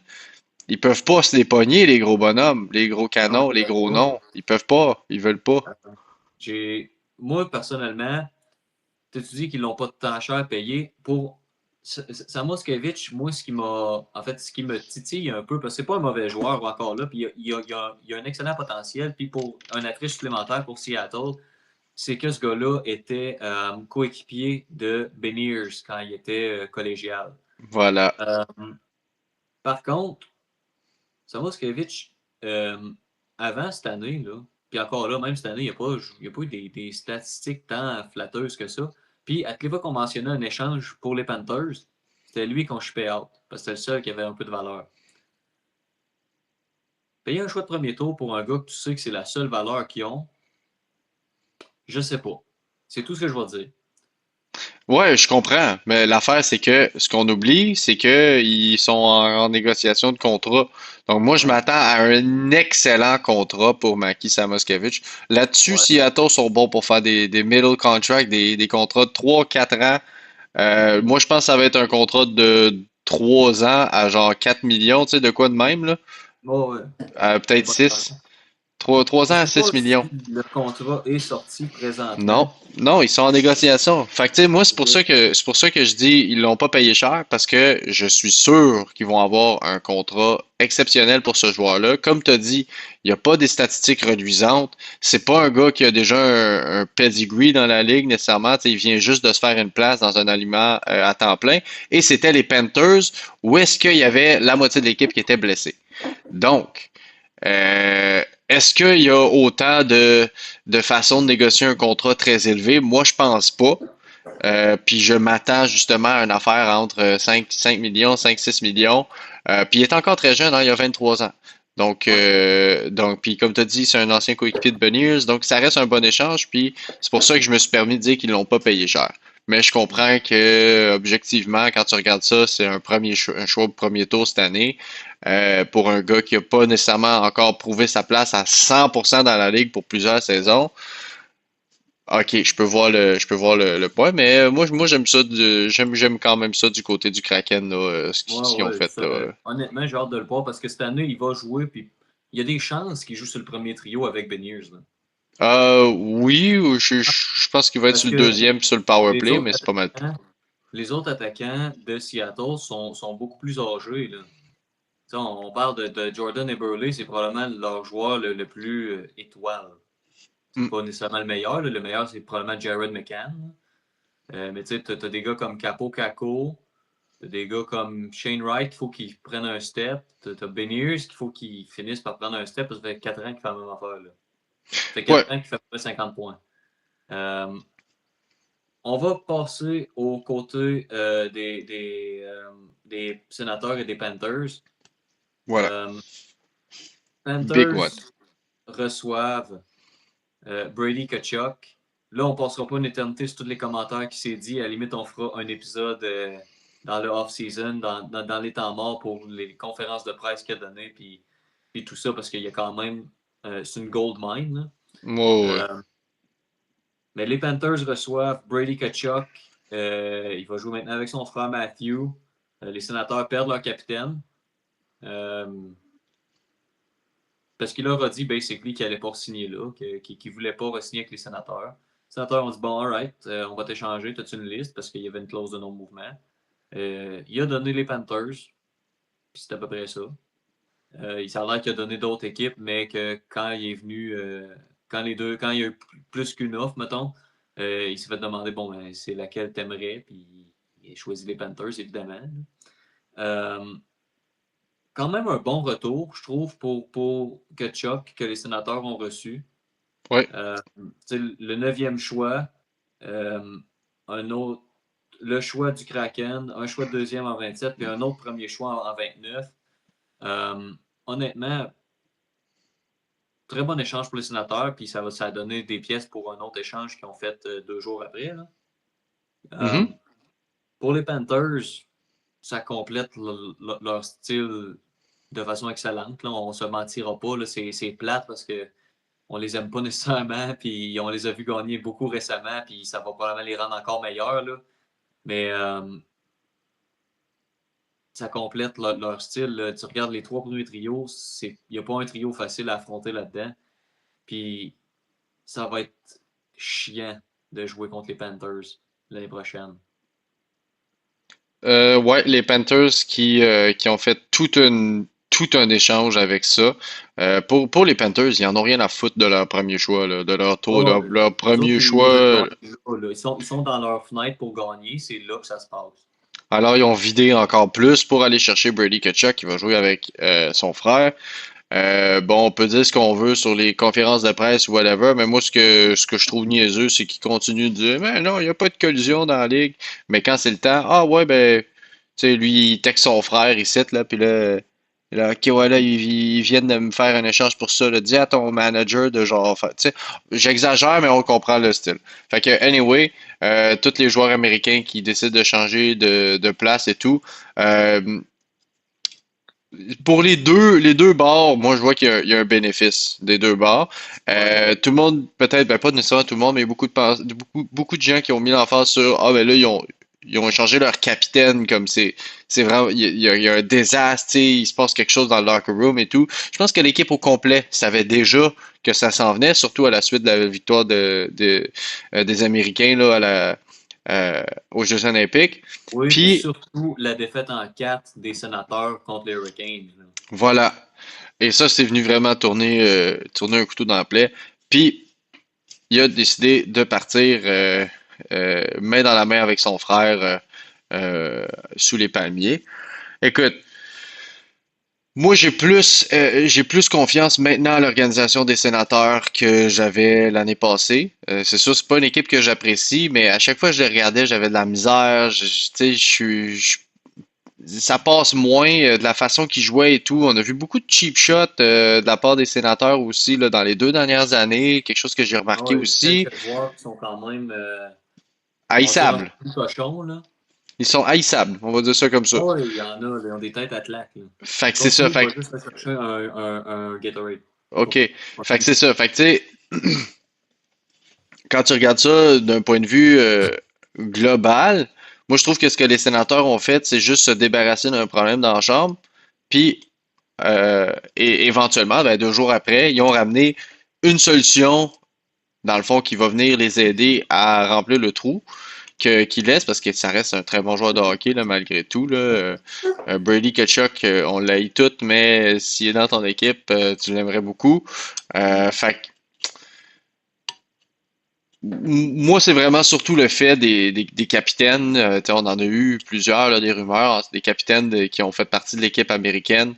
ils peuvent pas se les pogner, les gros bonhommes, les gros non, canons, ils les veulent gros pas. noms. Ils peuvent pas, ils veulent pas. Moi, personnellement, tu dis qu'ils l'ont pas tant cher payé. Pour Samoskevich, moi, ce qui me titille un peu, parce que c'est pas un mauvais joueur encore là, puis il a un excellent potentiel. Puis pour un attrait supplémentaire pour Seattle, c'est que ce gars-là était coéquipier de Beniers quand il était collégial. Voilà. Euh, Par contre, Samoskevich, avant cette année, là, puis encore là, même cette année, il n'y a pas eu des statistiques tant flatteuses que ça. Puis, à toutes les fois qu'on mentionnait un échange pour les Panthers, c'était lui qu'on chipait out, parce que c'était le seul qui avait un peu de valeur. Payer un choix de premier tour pour un gars que tu sais que c'est la seule valeur qu'ils ont, je sais pas. C'est tout ce que je vais dire. Ouais, je comprends. Mais l'affaire, c'est que ce qu'on oublie, c'est que ils sont en négociation de contrat. Donc moi, je Ouais, m'attends à un excellent contrat pour Maki Samoskevich. Là-dessus, ouais. Seattle sont bons pour faire des middle contracts, des contrats de 3 4 ans. Mhm. Moi, je pense que ça va être un contrat de 3 ans à genre 4 millions, tu sais, de quoi de même, là? Ouais, ouais. Des Peut-être bonnes chances. 6. Trois Je ans à sais pas 6 millions. si le contrat est sorti Non, présentement. non, ils sont en négociation. Fait que, tu sais, moi, Ok. c'est pour ça que je dis, ils l'ont pas payé cher parce que je suis sûr qu'ils vont avoir un contrat exceptionnel pour ce joueur-là. Comme tu as dit, il n'y a pas des statistiques reluisantes. C'est pas un gars qui a déjà un pedigree dans la ligue nécessairement. Tu sais, il vient juste de se faire une place dans un aliment à temps plein. Et c'était les Panthers où est-ce qu'il y avait la moitié de l'équipe qui était blessée. Donc, est-ce qu'il y a autant de façons de négocier un contrat très élevé? Moi, je pense pas. Puis je m'attends justement à une affaire entre 5 millions, 5 6 millions. Puis il est encore très jeune, hein, il a 23 ans. Ouais. Puis comme tu as dit, c'est un ancien coéquipier de Beniers, donc ça reste un bon échange. Puis c'est pour ça que je me suis permis de dire qu'ils l'ont pas payé cher. Mais je comprends que, objectivement, quand tu regardes ça, c'est un choix de premier tour cette année. Pour un gars qui n'a pas nécessairement encore prouvé sa place à 100% dans la ligue pour plusieurs saisons. Ok, je peux voir le point, mais moi j'aime quand même ça du côté du Kraken, là, Ouais, ce qu'ils ont ouais. fait là. Honnêtement, j'ai hâte de le voir parce que cette année, il va jouer. Puis il y a des chances qu'il joue sur le premier trio avec Beniers, là. Oui, je pense qu'il va être Parce sur le que deuxième sur le power les play, autres mais c'est pas mal tout. attaquants, les autres attaquants de Seattle sont beaucoup plus âgés, là. Tu sais, on parle de Jordan Eberle, c'est probablement leur joueur le plus étoile. C'est Hmm. pas nécessairement le meilleur, là. Le meilleur, c'est probablement Jared McCann. Mais tu sais, t'as des gars comme Capo Caco, t'as des gars comme Shane Wright qu'il faut qu'ils prennent un step. T'as Beniers qu'il faut qu'il finisse par prendre un step parce que ça fait 4 ans qu'il fait la même affaire, là. Ça fait 4 Ouais, ans qu'il fait à peu près 50 points. Euh, on va passer aux côtés des sénateurs et des Panthers. voilà. Euh, Big one. Panthers reçoivent Brady Kachuk. Là, on ne passera pas une éternité sur tous les commentaires qui s'est dit. À la limite, on fera un épisode dans le off-season, dans les temps morts pour les conférences de presse qu'il a données, puis tout ça, parce qu'il y a quand même. C'est une gold mine, Ouais, ouais. là. Mais les Panthers reçoivent Brady Kachuk. Il va jouer maintenant avec son frère Matthew. Les sénateurs perdent leur capitaine. Euh, Parce qu'il leur a dit, basically, qu'il n'allait pas signer là, qu'il ne voulait pas re-signer avec les sénateurs. Les sénateurs ont dit, bon, alright, on va t'échanger, as-tu une liste? Parce qu'il y avait une clause de non-mouvement. Il a donné les Panthers, puis c'est à peu près ça. Il s'est l'air qu'il a donné d'autres équipes, mais que quand il est venu, quand il y a eu plus qu'une offre, mettons, il s'est fait demander, bon, ben, c'est laquelle t'aimerais, puis il a choisi les Panthers, évidemment. Euh, Quand même un bon retour, je trouve, pour Kachuk, que les sénateurs ont reçu. Ouais. Le neuvième choix, euh, un autre, le choix du Kraken, un choix de deuxième en 27, puis un autre premier choix en 29. Euh, Honnêtement, très bon échange pour les sénateurs, puis ça a donné des pièces pour un autre échange qu'ils ont fait 2 jours après, là. Mhm. Euh, pour les Panthers, ça complète leur style de façon excellente. Là. On ne se mentira pas, là, c'est plate parce que on les aime pas nécessairement, puis on les a vus gagner beaucoup récemment, puis ça va probablement les rendre encore meilleurs. Là. Mais ça complète leur style. Là. Tu regardes les 3 premiers trios, il n'y a pas un trio facile à affronter là-dedans. Puis ça va être chiant de jouer contre les Panthers l'année prochaine. Ouais, les Panthers qui ont fait tout un échange avec ça. Pour les Panthers, ils en ont rien à foutre de leur premier choix, là, de leur tour, Oh, leur eux premier autres, ils veulent choix. gagner. Là. Ils sont dans leur fenêtre pour gagner. C'est là que ça se passe. Alors, ils ont vidé encore plus pour aller chercher Brady Tkachuk qui va jouer avec son frère. Bon, on peut dire ce qu'on veut sur les conférences de presse ou whatever, mais moi, ce que je trouve niaiseux, c'est qu'ils continuent de dire, mais non, il n'y a pas de collision dans la ligue. Mais quand c'est le temps, ah ouais, ben, tu sais, lui, il texte son frère ici, là, puis là, Et là, ok, ouais, là, ils viennent de me faire un échange pour ça. Là. Dis à ton manager de genre, tu sais, j'exagère, mais on comprend le style. Fait que, anyway, tous les joueurs américains qui décident de changer de place et tout, euh, pour les deux bords, moi je vois qu'il y a un bénéfice des deux bords. Ouais. Tout le monde, peut-être, ben pas nécessairement tout le monde, mais beaucoup de gens qui ont mis l'emphase sur ah ben là ils ont échangé leur capitaine comme c'est vraiment il y a un désastre, tu sais, il se passe quelque chose dans le locker room et tout. Je pense que l'équipe au complet savait déjà que ça s'en venait, surtout à la suite de la victoire des Américains là aux Jeux Olympiques. Oui, puis Puis surtout la défaite en 4 des sénateurs contre les Hurricanes, là. voilà. Et ça, c'est venu vraiment tourner un couteau dans la plaie. Puis, il a décidé de partir main dans la main avec son frère sous les palmiers. Écoute, moi, j'ai plus confiance maintenant à l'organisation des sénateurs que j'avais l'année passée. C'est sûr, c'est pas une équipe que j'apprécie, mais à chaque fois que je les regardais, j'avais de la misère. Tu sais, ça passe moins de la façon qu'ils jouaient et tout. On a vu beaucoup de cheap shots de la part des sénateurs aussi là, dans les 2 dernières années. Quelque chose que j'ai Ah remarqué ouais, aussi. quelques joueurs qui sont quand même, on va dire, un Haïssables. peu plus cochons, là. Ils sont haïssables, on va dire ça comme ça. Ah ouais, il y en a, là, ils ont des têtes à claque, là. Fait que c'est ça. Continue, je Fait vais que, juste aller chercher un Gatorade. OK. Cool. Fait que Continue. c'est ça. Fait que tu sais, quand tu regardes ça d'un point de vue global, moi je trouve que ce que les sénateurs ont fait, c'est juste se débarrasser d'un problème dans la chambre. Puis et éventuellement, ben, 2 jours après, ils ont ramené une solution dans le fond, qui va venir les aider à remplir le trou qu'il laisse, parce que ça reste un très bon joueur de hockey, là, malgré tout. Là. Brady Tkachuk, on l'aille tout, mais s'il est dans ton équipe, tu l'aimerais beaucoup. Fait que, moi, c'est vraiment surtout le fait des capitaines. Tu sais, on en a eu plusieurs, là, des rumeurs, hein, des capitaines qui ont fait partie de l'équipe américaine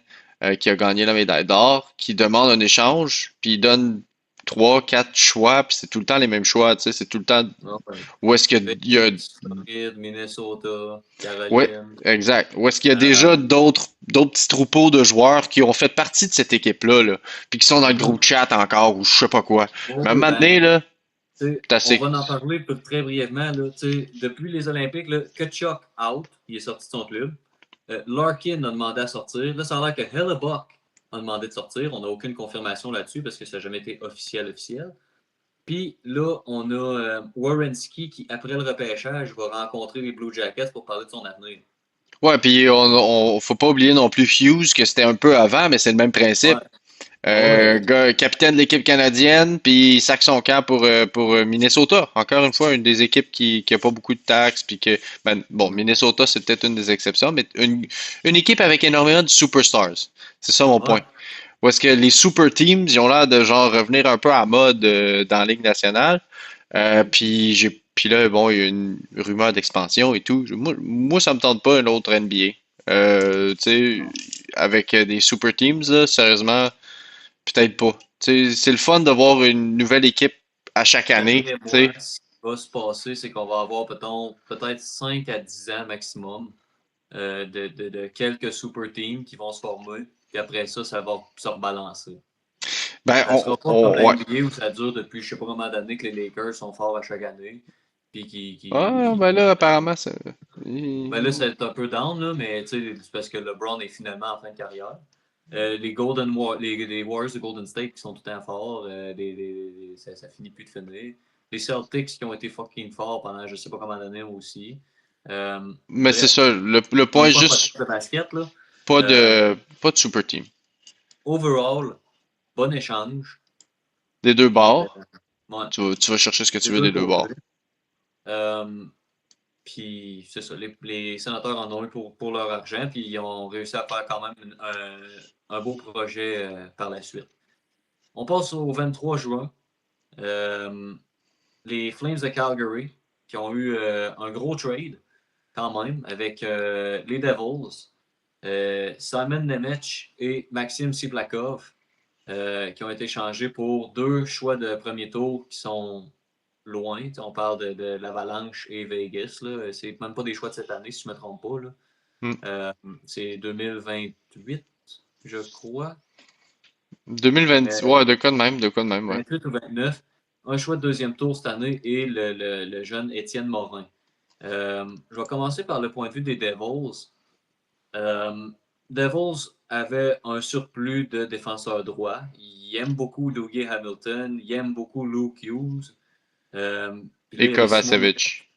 qui a gagné la médaille d'or, qui demandent un échange, puis ils donnent 3, 4 choix, puis c'est tout le temps les mêmes choix, tu sais, c'est tout le temps Ah ouais. où est-ce qu'il y a, Phoenix, Floride, Minnesota, ouais, Caroline. exact, où est-ce qu'il y a Euh, déjà d'autres petits troupeaux de joueurs qui ont fait partie de cette équipe-là, là, puis qui sont dans le mhm. groupe chat encore, ou je sais pas quoi. Oh, Mais à un oui, moment donné, ben, là, tu sais, c'est on assez. va en parler très brièvement, là. Tu sais, depuis les Olympiques, là, Kachuk out, il est sorti de son club. Larkin a demandé à sortir. Là, ça a l'air que Hellebuck a demandé de sortir. On n'a aucune confirmation là-dessus parce que ça n'a jamais été officiel. Puis là, on a Werenski qui, après le repêchage, va rencontrer les Blue Jackets pour parler de son avenir. Ouais, puis faut pas oublier non plus Hughes, que c'était un peu avant, mais c'est le même principe. Ouais, ouais, Capitaine de l'équipe canadienne, puis il sac son camp pour Minnesota. Encore une fois, une des équipes qui a pas beaucoup de taxes, puis que, ben, bon, Minnesota, c'est peut-être une des exceptions, mais une équipe avec énormément de superstars. C'est ça mon point. ouais. Où est-ce que les super teams, ils ont l'air de genre revenir un peu à mode dans la Ligue nationale. Puis là, bon, il y a une rumeur d'expansion et tout. Moi, ça me tente pas un autre NBA. Tu sais, avec des super teams, là, sérieusement, peut-être pas. Tu sais, c'est le fun de voir une nouvelle équipe à chaque année. D'après Tu sais. moi, ce qui va se passer, c'est qu'on va avoir peut-être 5 à 10 ans maximum de quelques super teams qui vont se former. Puis après ça, ça va se rebalancer. Ben, Ça sera pas comme la ouais. NBA où ça dure depuis je sais pas combien d'années que les Lakers sont forts à chaque année. Puis Ah, ben là, apparemment, ça. ben là, c'est un peu down, là, mais c'est parce que LeBron est finalement en fin de carrière. Les Warriors de Golden State qui sont tout le temps forts, ça finit plus de finir. Les Celtics qui ont été fucking forts pendant je sais pas combien d'années aussi. Mais c'est Bref, ça. Le encore point une est fois, juste podcast de basket, là. pas Euh, pas de super team. Overall, bon échange. Des deux Puis, bords. ouais, Tu vas chercher ce que tu des veux deux des deux côtés. bords. Euh, Puis c'est ça, les sénateurs en ont eu pour leur argent, puis ils ont réussi à faire quand même un beau projet par la suite. On passe au 23 juin. Euh, les Flames de Calgary, qui ont eu un gros trade quand même avec les Devils, Simon Nemec et Maxime Siplakov, qui ont été échangés pour 2 choix de premier tour qui sont loin. On parle de l'Avalanche et Vegas. Là. C'est même pas des choix de cette année, si je ne me trompe pas. Là. Hmm. C'est 2028. je crois. 2020, Euh, ouais, de quoi de même, ouais. 28 ou 29. Un choix de deuxième tour cette année et le jeune Étienne Morin. Je vais commencer par le point de vue des Devils. Euh, Devils avait un surplus de défenseurs droits. Il aime beaucoup Dougie Hamilton, il aime beaucoup Luke Hughes. Puis là, Et il y avait Simon Kovacevic.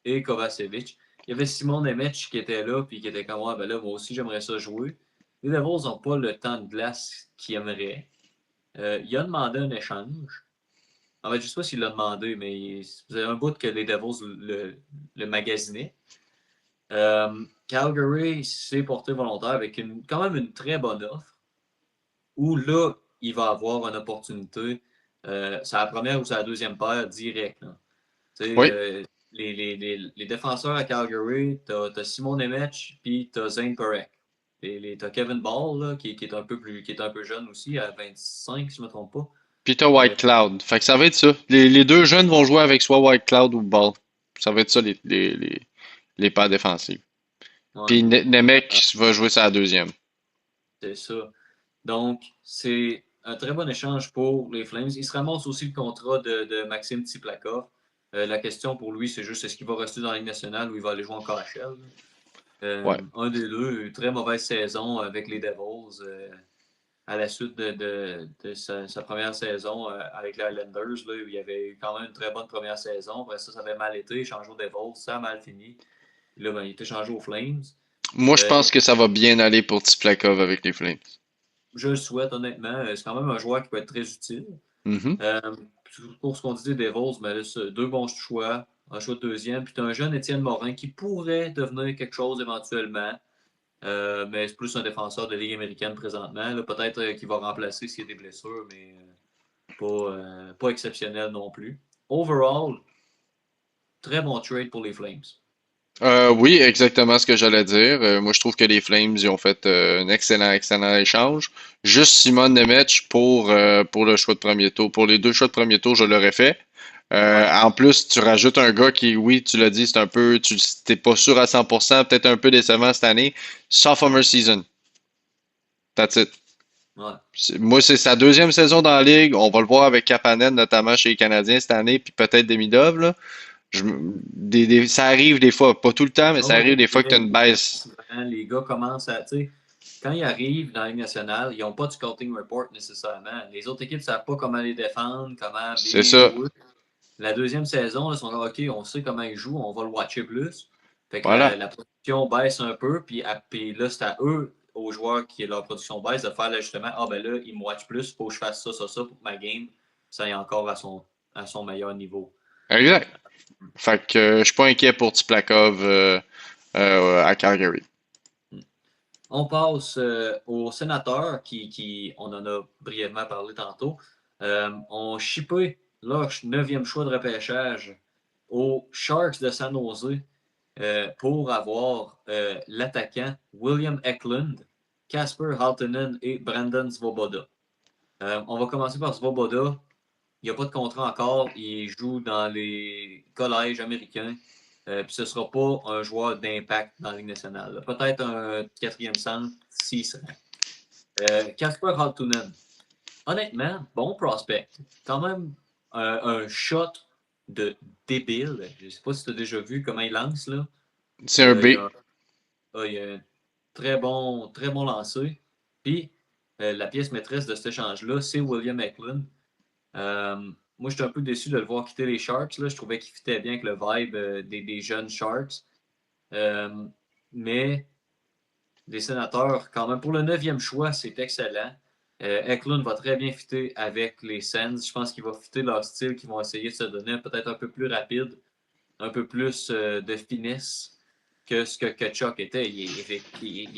et Kovacevic. Il y avait Simon Nemec qui était là, puis qui était comme moi, ben là, moi aussi, j'aimerais ça jouer. Les Devils n'ont pas le temps de glace qu'ils aimeraient. Il a demandé un échange. En fait, je ne sais pas s'il l'a demandé, mais vous avez un bout que les Devils le magasinaient. Calgary s'est porté volontaire avec quand même une très bonne offre, où là, il va avoir une opportunité. C'est la première ou c'est la deuxième paire direct. Là. Oui. Les défenseurs à Calgary, tu as Simon Nemec puis tu as Zane Perek. Tu as Kevin Ball, là, qui est un peu qui est un peu jeune aussi, à 25, si je ne me trompe pas. Peter Euh, White Cloud. Fait que ça va être ça. Les deux jeunes vont jouer avec soit White Cloud ou Ball. Ça va être ça les paires défensives. ouais, Puis Nemec va jouer ça à la deuxième. c'est ça. Donc, c'est un très bon échange pour les Flames. Il se ramasse aussi le contrat de Maxime Tsiplakov. La question pour lui, c'est juste est-ce qu'il va rester dans la Ligue nationale ou il va aller jouer en KHL? Ouais. Un des deux, une très mauvaise saison avec les Devils à la suite de sa première saison avec les Islanders. Là, où il y avait eu quand même une très bonne première saison. Après ça, ça avait mal été. Il changé aux Devils, ça a mal fini. Là, ben, il était changé aux Flames. Moi, je Euh, pense que ça va bien aller pour Tiplakov avec les Flames. je le souhaite honnêtement. C'est quand même un joueur qui peut être très utile. Mhm. Euh, pour ce qu'on dit des Devils, mais là, deux bons choix, un choix de deuxième, puis tu as un jeune Étienne Morin qui pourrait devenir quelque chose éventuellement, mais c'est plus un défenseur de Ligue américaine présentement. Peut-être qu'il va remplacer s'il y a des blessures, mais pas exceptionnel non plus. Overall, très bon trade pour les Flames. Oui, exactement ce que j'allais dire. Moi, je trouve que les Flames, ils ont fait un excellent échange. Juste Simon Nemec pour le choix de premier tour. Pour les deux choix de premier tour, je l'aurais fait. Ouais, En plus, tu rajoutes un gars qui, oui, tu l'as dit, c'est un peu, tu t'es pas sûr à 100%, peut-être un peu décevant cette année. Sophomore season. That's it. ouais. Moi, c'est sa deuxième saison dans la ligue. On va le voir avec Kapanen, notamment chez les Canadiens cette année, puis peut-être Demidov, là. Ça arrive des fois, pas tout le temps, mais Ah ça ouais, arrive des fois que tu as très, une très baisse. souvent, les gars commencent à. Tu sais, quand ils arrivent dans la Ligue nationale, ils n'ont pas de scouting report nécessairement. Les autres équipes ne savent pas comment les défendre, comment C'est bien ça. jouer. La deuxième saison, là, ils sont comme, OK, on sait comment ils jouent, on va le watcher plus. Fait que Voilà. la production baisse un peu, puis là, c'est à eux, aux joueurs qui leur production baisse, de faire l'ajustement. Ah, ben là, ils me watchent plus, il faut que je fasse ça pour que ma game, ça aille encore à son meilleur niveau. Exact. Fait que je suis pas inquiet pour Tiplakov à Calgary. On passe aux sénateurs on en a brièvement parlé tantôt, ont shippé leur neuvième choix de repêchage aux Sharks de San Jose pour avoir l'attaquant William Eklund, Casper Haltonen et Brandon Svoboda. On va commencer par Svoboda. Il n'y a pas de contrat encore. Il joue dans les collèges américains. Puis ce ne sera pas un joueur d'impact dans la Ligue nationale. Peut-être un quatrième centre s'il se rend. Kasper Haltunen. Honnêtement, bon prospect. Quand même un shot de débile. Je ne sais pas si tu as déjà vu comment il lance. Là. C'est un B. Il a un très bon lancer. Puis la pièce maîtresse de cet échange-là, c'est William Eklund. Moi, j'étais un peu déçu de le voir quitter les Sharks. Là. Je trouvais qu'il fitait bien avec le vibe des jeunes Sharks. Euh, mais les sénateurs, quand même, pour le neuvième choix, c'est excellent. Eklund va très bien fitter avec les Sens. Je pense qu'il va fitter leur style, qu'ils vont essayer de se donner peut-être un peu plus rapide, un peu plus de finesse que ce que Ketchuk était. Il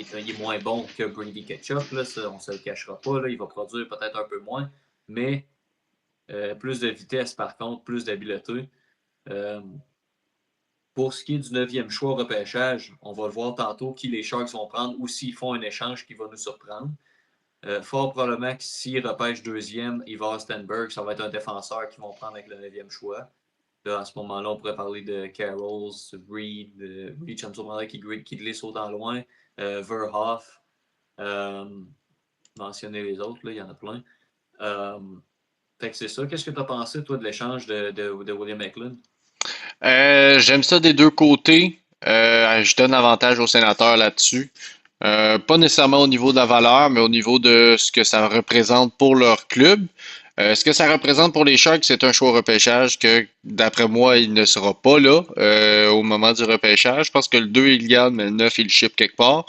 est moins bon que Brady Ketchuk, là, ça, on ne se le cachera pas. Là. Il va produire peut-être un peu moins, mais plus de vitesse, par contre, plus d'habileté. Euh, pour ce qui est du neuvième choix au repêchage, on va le voir tantôt qui les Sharks vont prendre ou s'ils font un échange qui va nous surprendre. Fort probablement que s'ils repêchent deuxième, Ivar Stenberg, ça va être un défenseur qu'ils vont prendre avec le neuvième choix. Là, à ce moment-là, on pourrait parler de Carols, Reed, Reed, ça me surprendrait qu'il glisse autant loin, Verhoff. Mentionner les autres, là, il y en a plein. Euh, Fait que c'est ça. Qu'est-ce que tu as pensé, toi, de l'échange de William Eklund? J'aime ça des deux côtés. Je donne avantage aux sénateurs là-dessus. Pas nécessairement au niveau de la valeur, mais au niveau de ce que ça représente pour leur club. Ce que ça représente pour les Sharks, c'est un choix au repêchage que, d'après moi, il ne sera pas là au moment du repêchage. Je pense que le 2 il gagne, mais le 9 il le ship quelque part.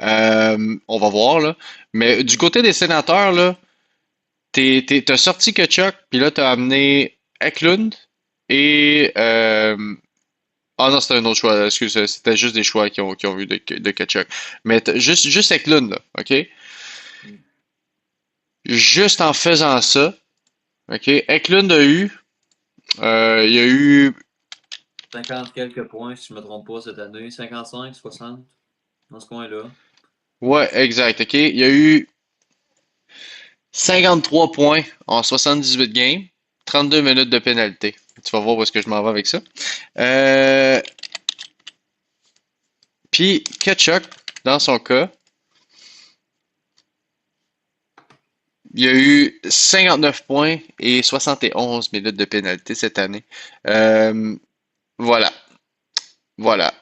On va voir, là. Mais du côté des sénateurs, là, t'as sorti Kachuk, puis là, t'as amené Eklund et ah non, c'était un autre choix. Excuse, c'était juste des choix qui ont eu de Kachuk. Mais juste Eklund, là, OK? Juste en faisant ça, OK? Eklund il a eu, 50 quelques points, si je ne me trompe pas, cette année. 55, 60, dans ce coin-là. ouais, exact, OK? Il a eu 53 points en 78 games, 32 minutes de pénalité. Tu vas voir où est-ce que je m'en vais avec ça. Euh, Puis Kachuk, dans son cas, il y a eu 59 points et 71 minutes de pénalité cette année. Euh, voilà, voilà.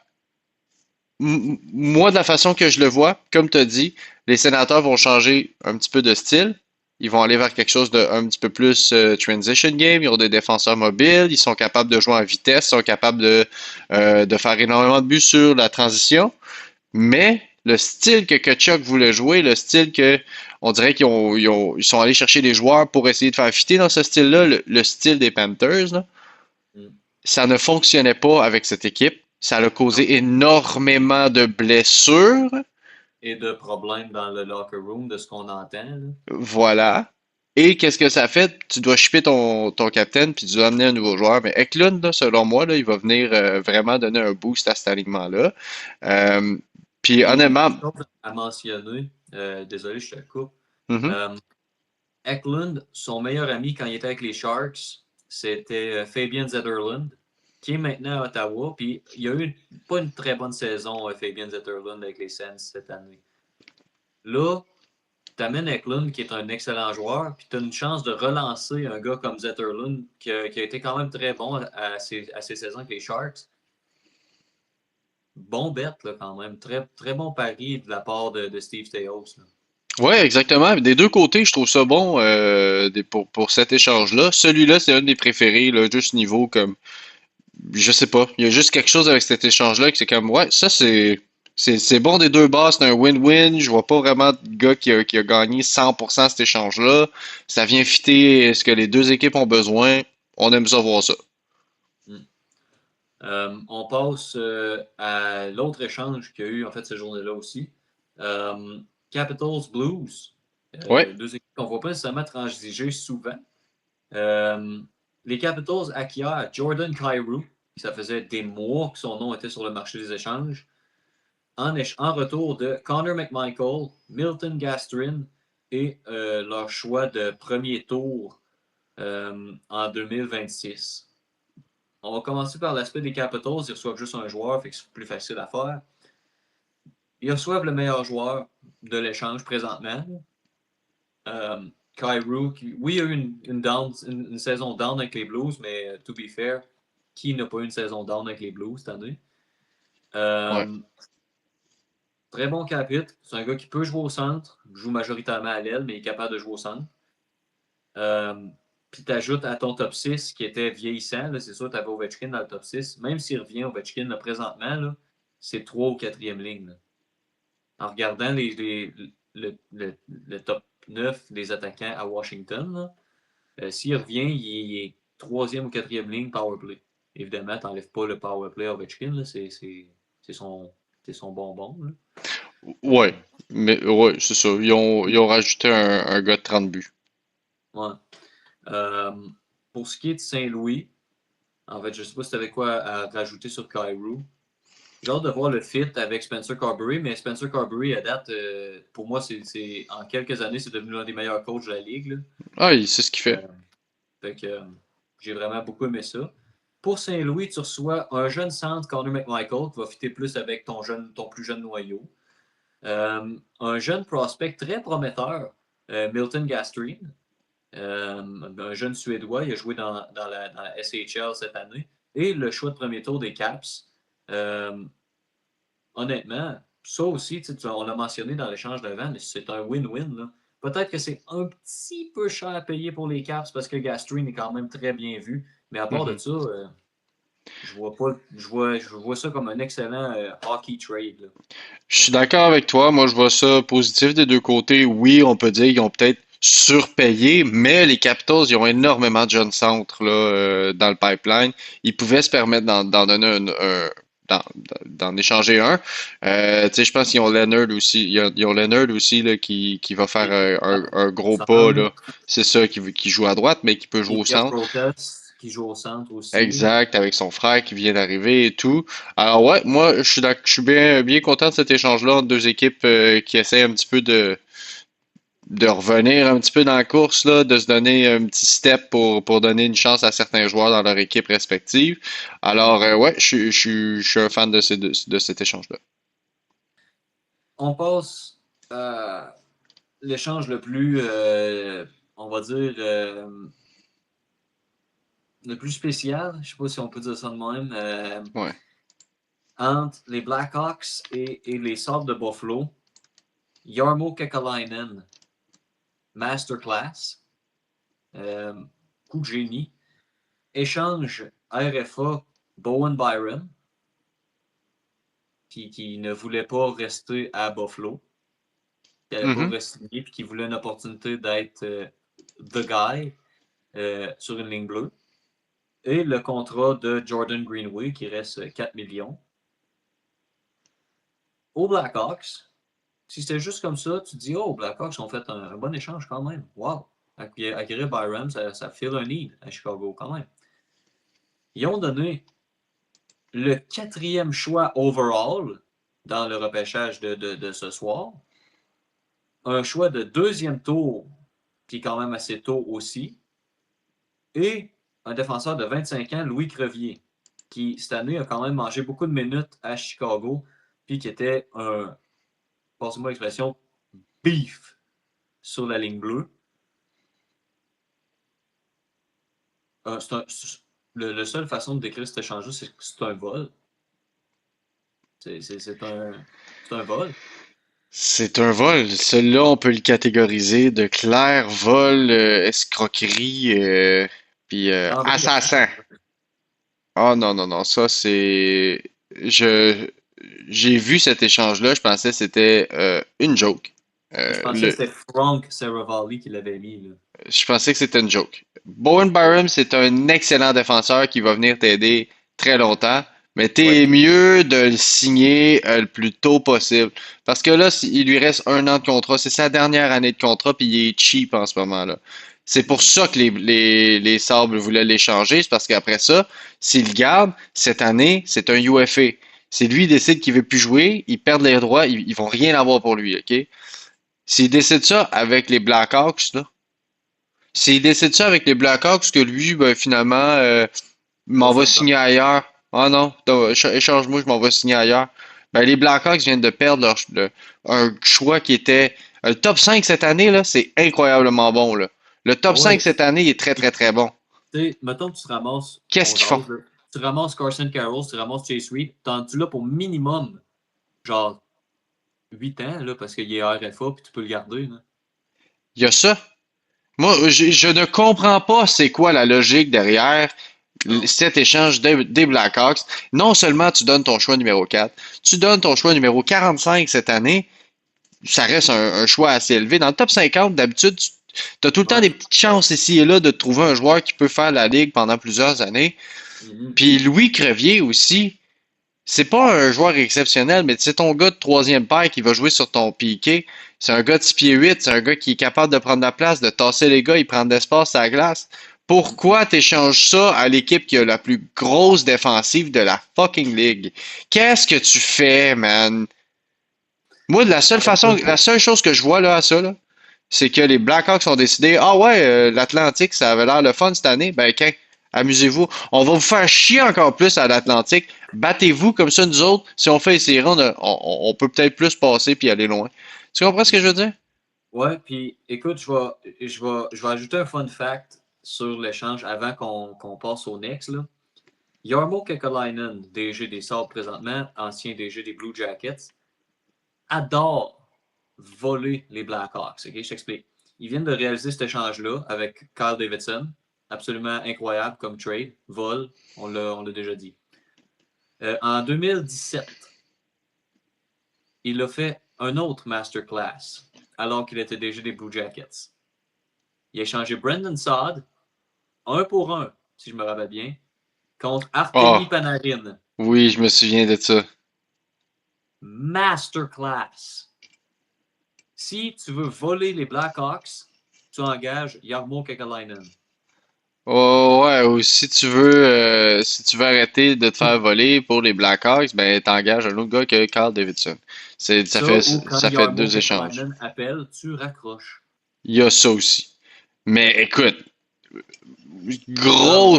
Moi, de la façon que je le vois, comme tu as dit, les sénateurs vont changer un petit peu de style. Ils vont aller vers quelque chose de un petit peu plus transition game. Ils ont des défenseurs mobiles. Ils sont capables de jouer en vitesse. Ils sont capables de faire énormément de buts sur la transition. Mais le style que Kachuk voulait jouer, le style que on dirait ils sont allés chercher des joueurs pour essayer de faire fitter dans ce style-là, le style des Panthers, là, Mm. ça ne fonctionnait pas avec cette équipe. Ça a Non. causé énormément de blessures. Et de problèmes dans le locker room, de ce qu'on entend, là. Voilà. Et qu'est-ce que ça fait? Tu dois shipper ton capitaine puis tu dois amener un nouveau joueur. Mais Eklund, là, selon moi, là, il va venir vraiment donner un boost à cet alignement-là. Euh, Puis Et une honnêtement, chose à mentionner, désolé, je te coupe. mhm. Euh, Eklund, son meilleur ami quand il était avec les Sharks, c'était Fabian Zetterlund, qui est maintenant à Ottawa. Puis il y a eu pas une très bonne saison, Fabian Zetterlund, avec les Sens cette année. Là, tu amènes Eklund, qui est un excellent joueur, puis tu as une chance de relancer un gars comme Zetterlund, qui a été quand même très bon à ses saisons avec les Sharks. Bon bet, là, quand même. Très, très bon pari de la part de Steve Teos, là. Ouais, exactement. Des deux côtés, je trouve ça bon pour cet échange-là. Celui-là, c'est un des préférés, là, juste niveau comme, je sais pas. Il y a juste quelque chose avec cet échange-là que c'est comme, ouais, ça c'est bon des deux bords, c'est un win-win. Je vois pas vraiment de gars qui a gagné 100% cet échange-là. Ça vient fitter ce que les deux équipes ont besoin. On aime ça voir ça. Mm. On passe à l'autre échange qu'il y a eu en fait cette journée-là aussi. Euh, Capitals Blues. Ouais, Deux équipes qu'on ne voit pas nécessairement transiger souvent. Euh, les Capitals acquièrent Jordan Kyrou, qui ça faisait des mois que son nom était sur le marché des échanges, en retour de Connor McMichael, Milton Gastrin et leur choix de premier tour en 2026. On va commencer par l'aspect des Capitals. Ils reçoivent juste un joueur, fait que c'est plus facile à faire. Ils reçoivent le meilleur joueur de l'échange présentement. Euh, Kyrou, oui, il a eu une saison down avec les Blues, mais to be fair, qui n'a pas eu une saison down avec les Blues cette année? ouais, Euh, Très bon capite. C'est un gars qui peut jouer au centre, joue majoritairement à l'aile, mais il est capable de jouer au centre. Euh, Puis tu ajoutes à ton top 6 qui était vieillissant, c'est sûr, tu avais Ovechkin dans le top 6. Même s'il revient Ovechkin là, présentement, là, c'est 3 ou 4e ligne, là. En regardant le top 9 des attaquants à Washington, là, s'il revient, il est 3e ou 4e ligne powerplay. Évidemment, tu n'enlèves pas le powerplay à Ovechkin, là, c'est son bonbon, là. ouais. Mais ouais, c'est ça. Ils ont rajouté un gars de 30 buts. Ouais. Euh, pour ce qui est de Saint-Louis, en fait, je ne sais pas si tu avais quoi à rajouter sur Kyrou. J'ai hâte de voir le fit avec Spencer Carberry, mais Spencer Carberry, à date, pour moi, en quelques années, c'est devenu l'un des meilleurs coachs de la ligue, là. Ah, il sait ce qu'il fait. Euh, Fait que j'ai vraiment beaucoup aimé ça. Pour Saint-Louis, tu reçois un jeune centre, Connor McMichael, qui va fitter plus avec ton plus jeune noyau. Un jeune prospect très prometteur, Milton Gastreen, un jeune Suédois, il a joué dans la SHL cette année. Et le choix de premier tour des Caps. Euh, Honnêtement, ça aussi, on l'a mentionné dans l'échange d'avant, mais c'est un win-win, là. Peut-être que c'est un petit peu cher à payer pour les Caps parce que Gastreen est quand même très bien vu. Mais à part de Mhm. ça, je vois pas, je vois ça comme un excellent hockey trade, là. Je suis d'accord avec toi. Moi, je vois ça positif des deux côtés. Oui, on peut dire qu'ils ont peut-être surpayé, mais les Capitals, ils ont énormément de jeunes centres là, dans le pipeline. Ils pouvaient se permettre d'en donner d'en, d'en échanger un. Tu sais, je pense qu'ils ont Leonard aussi. Ils ont Leonard aussi là, qui va faire Et qui un gros pas centre, là. C'est ça, qui joue à droite, mais qui peut jouer et au Pierre centre. Protas qui joue au centre aussi. Exact, avec son frère qui vient d'arriver et tout. Alors ouais, moi je suis bien content de cet échange-là entre deux équipes qui essaient un petit peu de revenir un petit peu dans la course, là, de se donner un petit step pour donner une chance à certains joueurs dans leur équipe respective. Alors Mhm. ouais, je suis un fan de cet échange-là. On passe à l'échange le plus, on va dire, le plus spécial, je sais pas si on peut dire ça de même, Ouais. entre les Blackhawks et les Sabres de Buffalo. Jarmo Kekalainen, Masterclass, euh, coup de génie. Échange RFA Bowen Byron, qui ne voulait pas rester à Buffalo, qui n'avait pas Mhm. re-signé, puis qui voulait une opportunité d'être the guy sur une ligne bleue. Et le contrat de Jordan Greenway, qui reste 4 millions. Aux Blackhawks, si c'était juste comme ça, tu te dis, oh, Blackhawks ont fait un bon échange quand même. Wow. Acquérir Byron, ça file un need à Chicago quand même. Ils ont donné le quatrième choix overall dans le repêchage de ce soir. Un choix de deuxième tour, qui est quand même assez tôt aussi. Et un défenseur de 25 ans, Louis Crevier, qui cette année a quand même mangé beaucoup de minutes à Chicago, puis qui était un, passez-moi l'expression, beef sur la ligne bleue. Le seule façon de décrire cet échange-là, c'est que c'est un vol. C'est un vol. C'est un vol. Celui-là, on peut le catégoriser de clair vol, escroquerie, puis Denrée de assassin. guerre. Ah non, non, non, ça c'est... Je... J'ai vu cet échange-là, je pensais que c'était une joke. Je pensais que Le... c'était Frank Seravalli qui l'avait mis, là. Je pensais que c'était une joke. Bowen Oui. Byram, c'est un excellent défenseur qui va venir t'aider très longtemps, mais Oui. t'es mieux de le signer le plus tôt possible. Parce que là, il lui reste un an de contrat, c'est sa dernière année de contrat, puis il est cheap en ce moment-là. C'est pour Mhm. ça que les Sabres voulaient l'échanger, c'est parce qu'après ça, s'il le garde, cette année, c'est un UFA. Si lui décide qu'il veut plus jouer, ils perdent les droits, ils vont rien avoir pour lui, OK? S'il décide ça avec les Blackhawks, là, s'il décide ça avec les Blackhawks, que lui, ben, finalement, il Moi, m'en ça va me tente. signer ailleurs. Ah non, échange-moi, je m'en vais signer ailleurs. Ben, les Blackhawks viennent de perdre un choix qui était le top 5 cette année, là, c'est incroyablement bon, là. Le Ah top 5 ouais. cette année, il est très, très, Puis, très bon. tu sais, mettons que tu te ramasses, Qu'est-ce on qu'ils font? jase, là. Tu ramasses Carson Carroll, tu ramasses Chase Reed, tu là pour minimum, genre, 8 ans, là, parce qu'il est RFA, puis tu peux le garder, là. Il y a ça. Moi, je ne comprends pas c'est quoi la logique derrière Non. cet échange des Blackhawks. Non seulement tu donnes ton choix numéro 4, tu donnes ton choix numéro 45 cette année, ça reste un choix assez élevé. Dans le top 50, d'habitude, tu as tout le temps Ouais. des petites chances ici et là de trouver un joueur qui peut faire la ligue pendant plusieurs années. Mhm. Puis Louis Crevier aussi, c'est pas un joueur exceptionnel, mais c'est ton gars de troisième paire qui va jouer sur ton piqué. C'est un gars de 6 pieds 8, c'est un gars qui est capable de prendre la place, de tasser les gars, il prend de l'espace à la glace. Mhm. Pourquoi t'échanges ça à l'équipe qui a la plus grosse défensive de la fucking ligue? Qu'est-ce que tu fais, man? Moi, En fait, la seule chose que je vois là à ça, là, c'est que les Blackhawks ont décidé, ah ouais, l'Atlantique, ça avait l'air le fun cette année. Ben, Amusez-vous. On va vous faire chier encore plus à l'Atlantique. Battez-vous comme ça, nous autres. Si on fait les séries, on peut peut-être plus passer puis aller loin. Tu comprends ce que je veux dire? Ouais, puis écoute, je vais ajouter un fun fact sur l'échange avant qu'on passe au next, là. Jarmo Kekalainen, DG des Sabres présentement, ancien DG des Blue Jackets, adore voler les Blackhawks. Ok, je t'explique. Ils viennent de réaliser cet échange-là avec Kyle Davidson. Absolument incroyable comme trade. Vol, on l'a déjà dit. En 2017, il a fait un autre masterclass alors qu'il était DG des Blue Jackets. Il a échangé Brendan Saad, un pour un, si je me rappelle bien, contre Oh, Artemi Panarin. oui, je me souviens de ça. Masterclass. Si tu veux voler les Blackhawks, tu engages Jarmo Kekalainen. Oh, ouais, ou si tu veux arrêter de te faire voler pour les Blackhawks, ben t'engages un autre gars que Carl Davidson. Ça, ou quand Ça fait Jarmo deux échanges. Kekalainen appelle, tu raccroches. Il y a ça aussi. Mais écoute, Non, moi,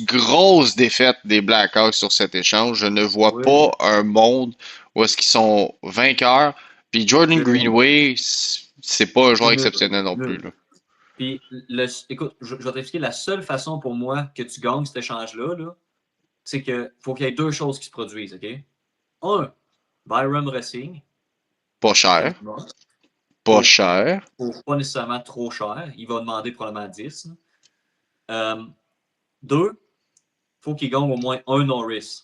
grosse défaite des Blackhawks sur cet échange. Je ne vois oui, pas un monde où est-ce qu'ils sont vainqueurs. Puis Jordan nul, Greenway, c'est pas un joueur nul, exceptionnel non plus, nul. là. Puis, écoute, je vais t'expliquer la seule façon pour moi que tu gagnes cet échange-là, là, c'est qu'il faut qu'il y ait deux choses qui se produisent, OK? Un, Byron re-signe, Pas cher, quasiment, pas pour, cher. pour pas nécessairement trop cher. Il va demander probablement 10. Euh, deux, faut qu'il gagne au moins un Norris.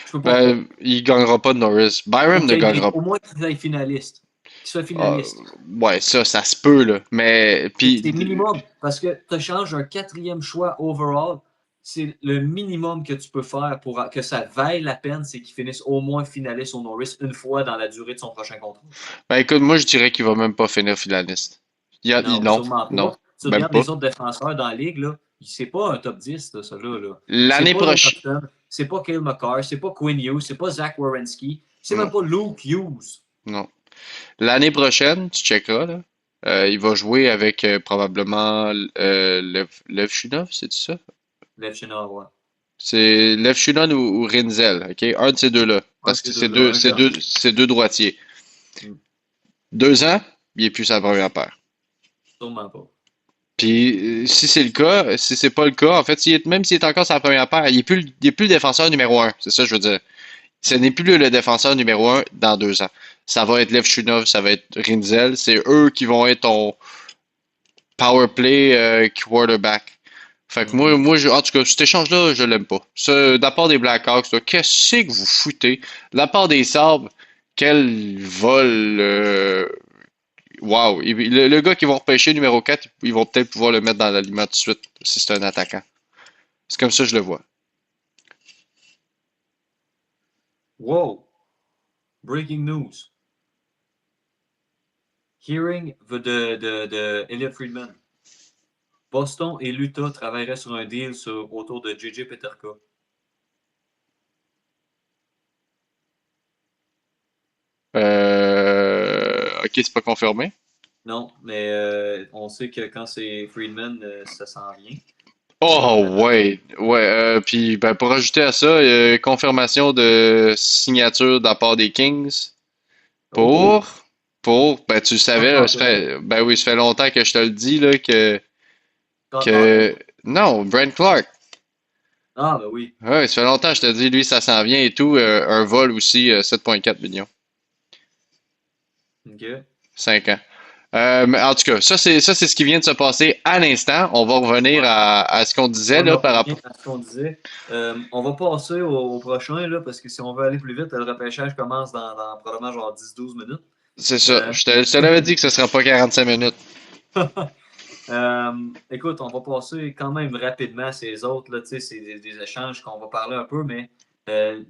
Je peux pas. Ben, il gagnera pas de Norris. Ou Byram ne gagnera au moins qu'il soit finaliste. Qu'il soit ah, finaliste. ouais, ça se peut, là. Mais, C'est puis, minimum. Parce que tu changes un quatrième choix overall. C'est le minimum que tu peux faire pour que ça vaille la peine, c'est qu'il finisse au moins finaliste au Norris une fois dans la durée de son prochain contrat. ben, écoute, moi, je dirais qu'il va même pas finir finaliste. Non, Non, sûrement non, pas. Tu même regardes pas. les autres défenseurs dans la ligue, là, c'est pas un top 10, là, ça là. C'est L'année pas Joe prochaine, Thompson, c'est pas Cale McCarr, c'est pas Quinn Hughes, c'est pas Zach Werenski, c'est non, même pas Luke Hughes. non. L'année prochaine, tu checkeras, là. Il va jouer avec probablement Lev Shunov, c'est ça? Levchinov, ouais. C'est Lev Shunov ou Rinzel, ok? Un de ces deux-là. Un de Parce que ces deux-là, un jeune. c'est deux droitiers. Hmm. 2 ans, il est plus sa première paire. Sûrement pas. Puis si c'est le cas, si c'est pas le cas, en fait, même s'il est encore sa première paire, il est plus le défenseur numéro un. C'est ça que je veux dire. Ce n'est plus le défenseur numéro un dans 2 ans. Ça va être Lev Shunov, ça va être Rinzel. C'est eux qui vont être ton power play quarterback. Fait que Mhm. en tout cas, cet échange-là, je l'aime pas. Ça, de la part des Blackhawks, là, qu'est-ce que vous foutez? De la part des Sabres, quel vol. Wow. Le gars qui vont repêcher numéro 4, ils vont peut-être pouvoir le mettre dans l'aliment tout de suite, si c'est un attaquant. C'est comme ça que je le vois. Wow. Breaking news. Hearing de Elliot Friedman. Boston et l'Utah travailleraient sur un deal autour de JJ Peterka. Ok, c'est pas confirmé. Non, mais on sait que quand c'est Friedman, ça s'en vient. On va Oh, mettre ouais. Ouais. Puis, ben, pour ajouter à ça, confirmation de signature de la part des Kings Oh! pour, ben, tu le Scott savais, là, Laughton. ben oui, ça fait longtemps que je te le dis, là, Scott Laughton. non, Brent Clark. Ah, ben oui. Ouais, ça fait longtemps que je te dis, lui, ça s'en vient et tout. Un vol aussi, 7,4 millions. OK. 5 ans. Mais en tout cas, ça, c'est ce qui vient de se passer à l'instant. On va revenir Ouais. à ce qu'on disait, On là, en par revient rapport. à ce qu'on disait. On va passer au prochain, là, parce que si on veut aller plus vite, le repêchage commence dans probablement genre 10-12 minutes. C'est ça. Euh, Je te l'avais dit que ce sera pas 45 minutes. écoute, on va passer quand même rapidement à ces autres. Là, c'est des échanges qu'on va parler un peu, mais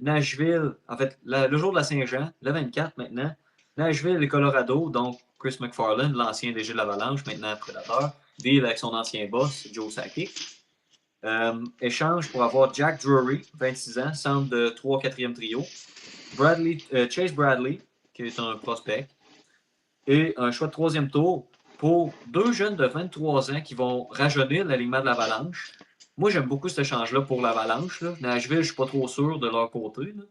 Nashville, en fait, le jour de la Saint-Jean, le 24 maintenant, Nashville et Colorado, donc Chris McFarland, l'ancien DG de l'Avalanche, maintenant Prédateur, deal avec son ancien boss, Joe Sakic. Échange pour avoir Jack Drury, 26 ans, centre de 3-4e trio. Chase Bradley, qui est un prospect. Et un choix de troisième tour pour deux jeunes de 23 ans qui vont rajeunir l'alignement de l'Avalanche. Moi, j'aime beaucoup cet échange-là pour l'Avalanche. Nashville, je ne suis pas trop sûr de leur côté. Là.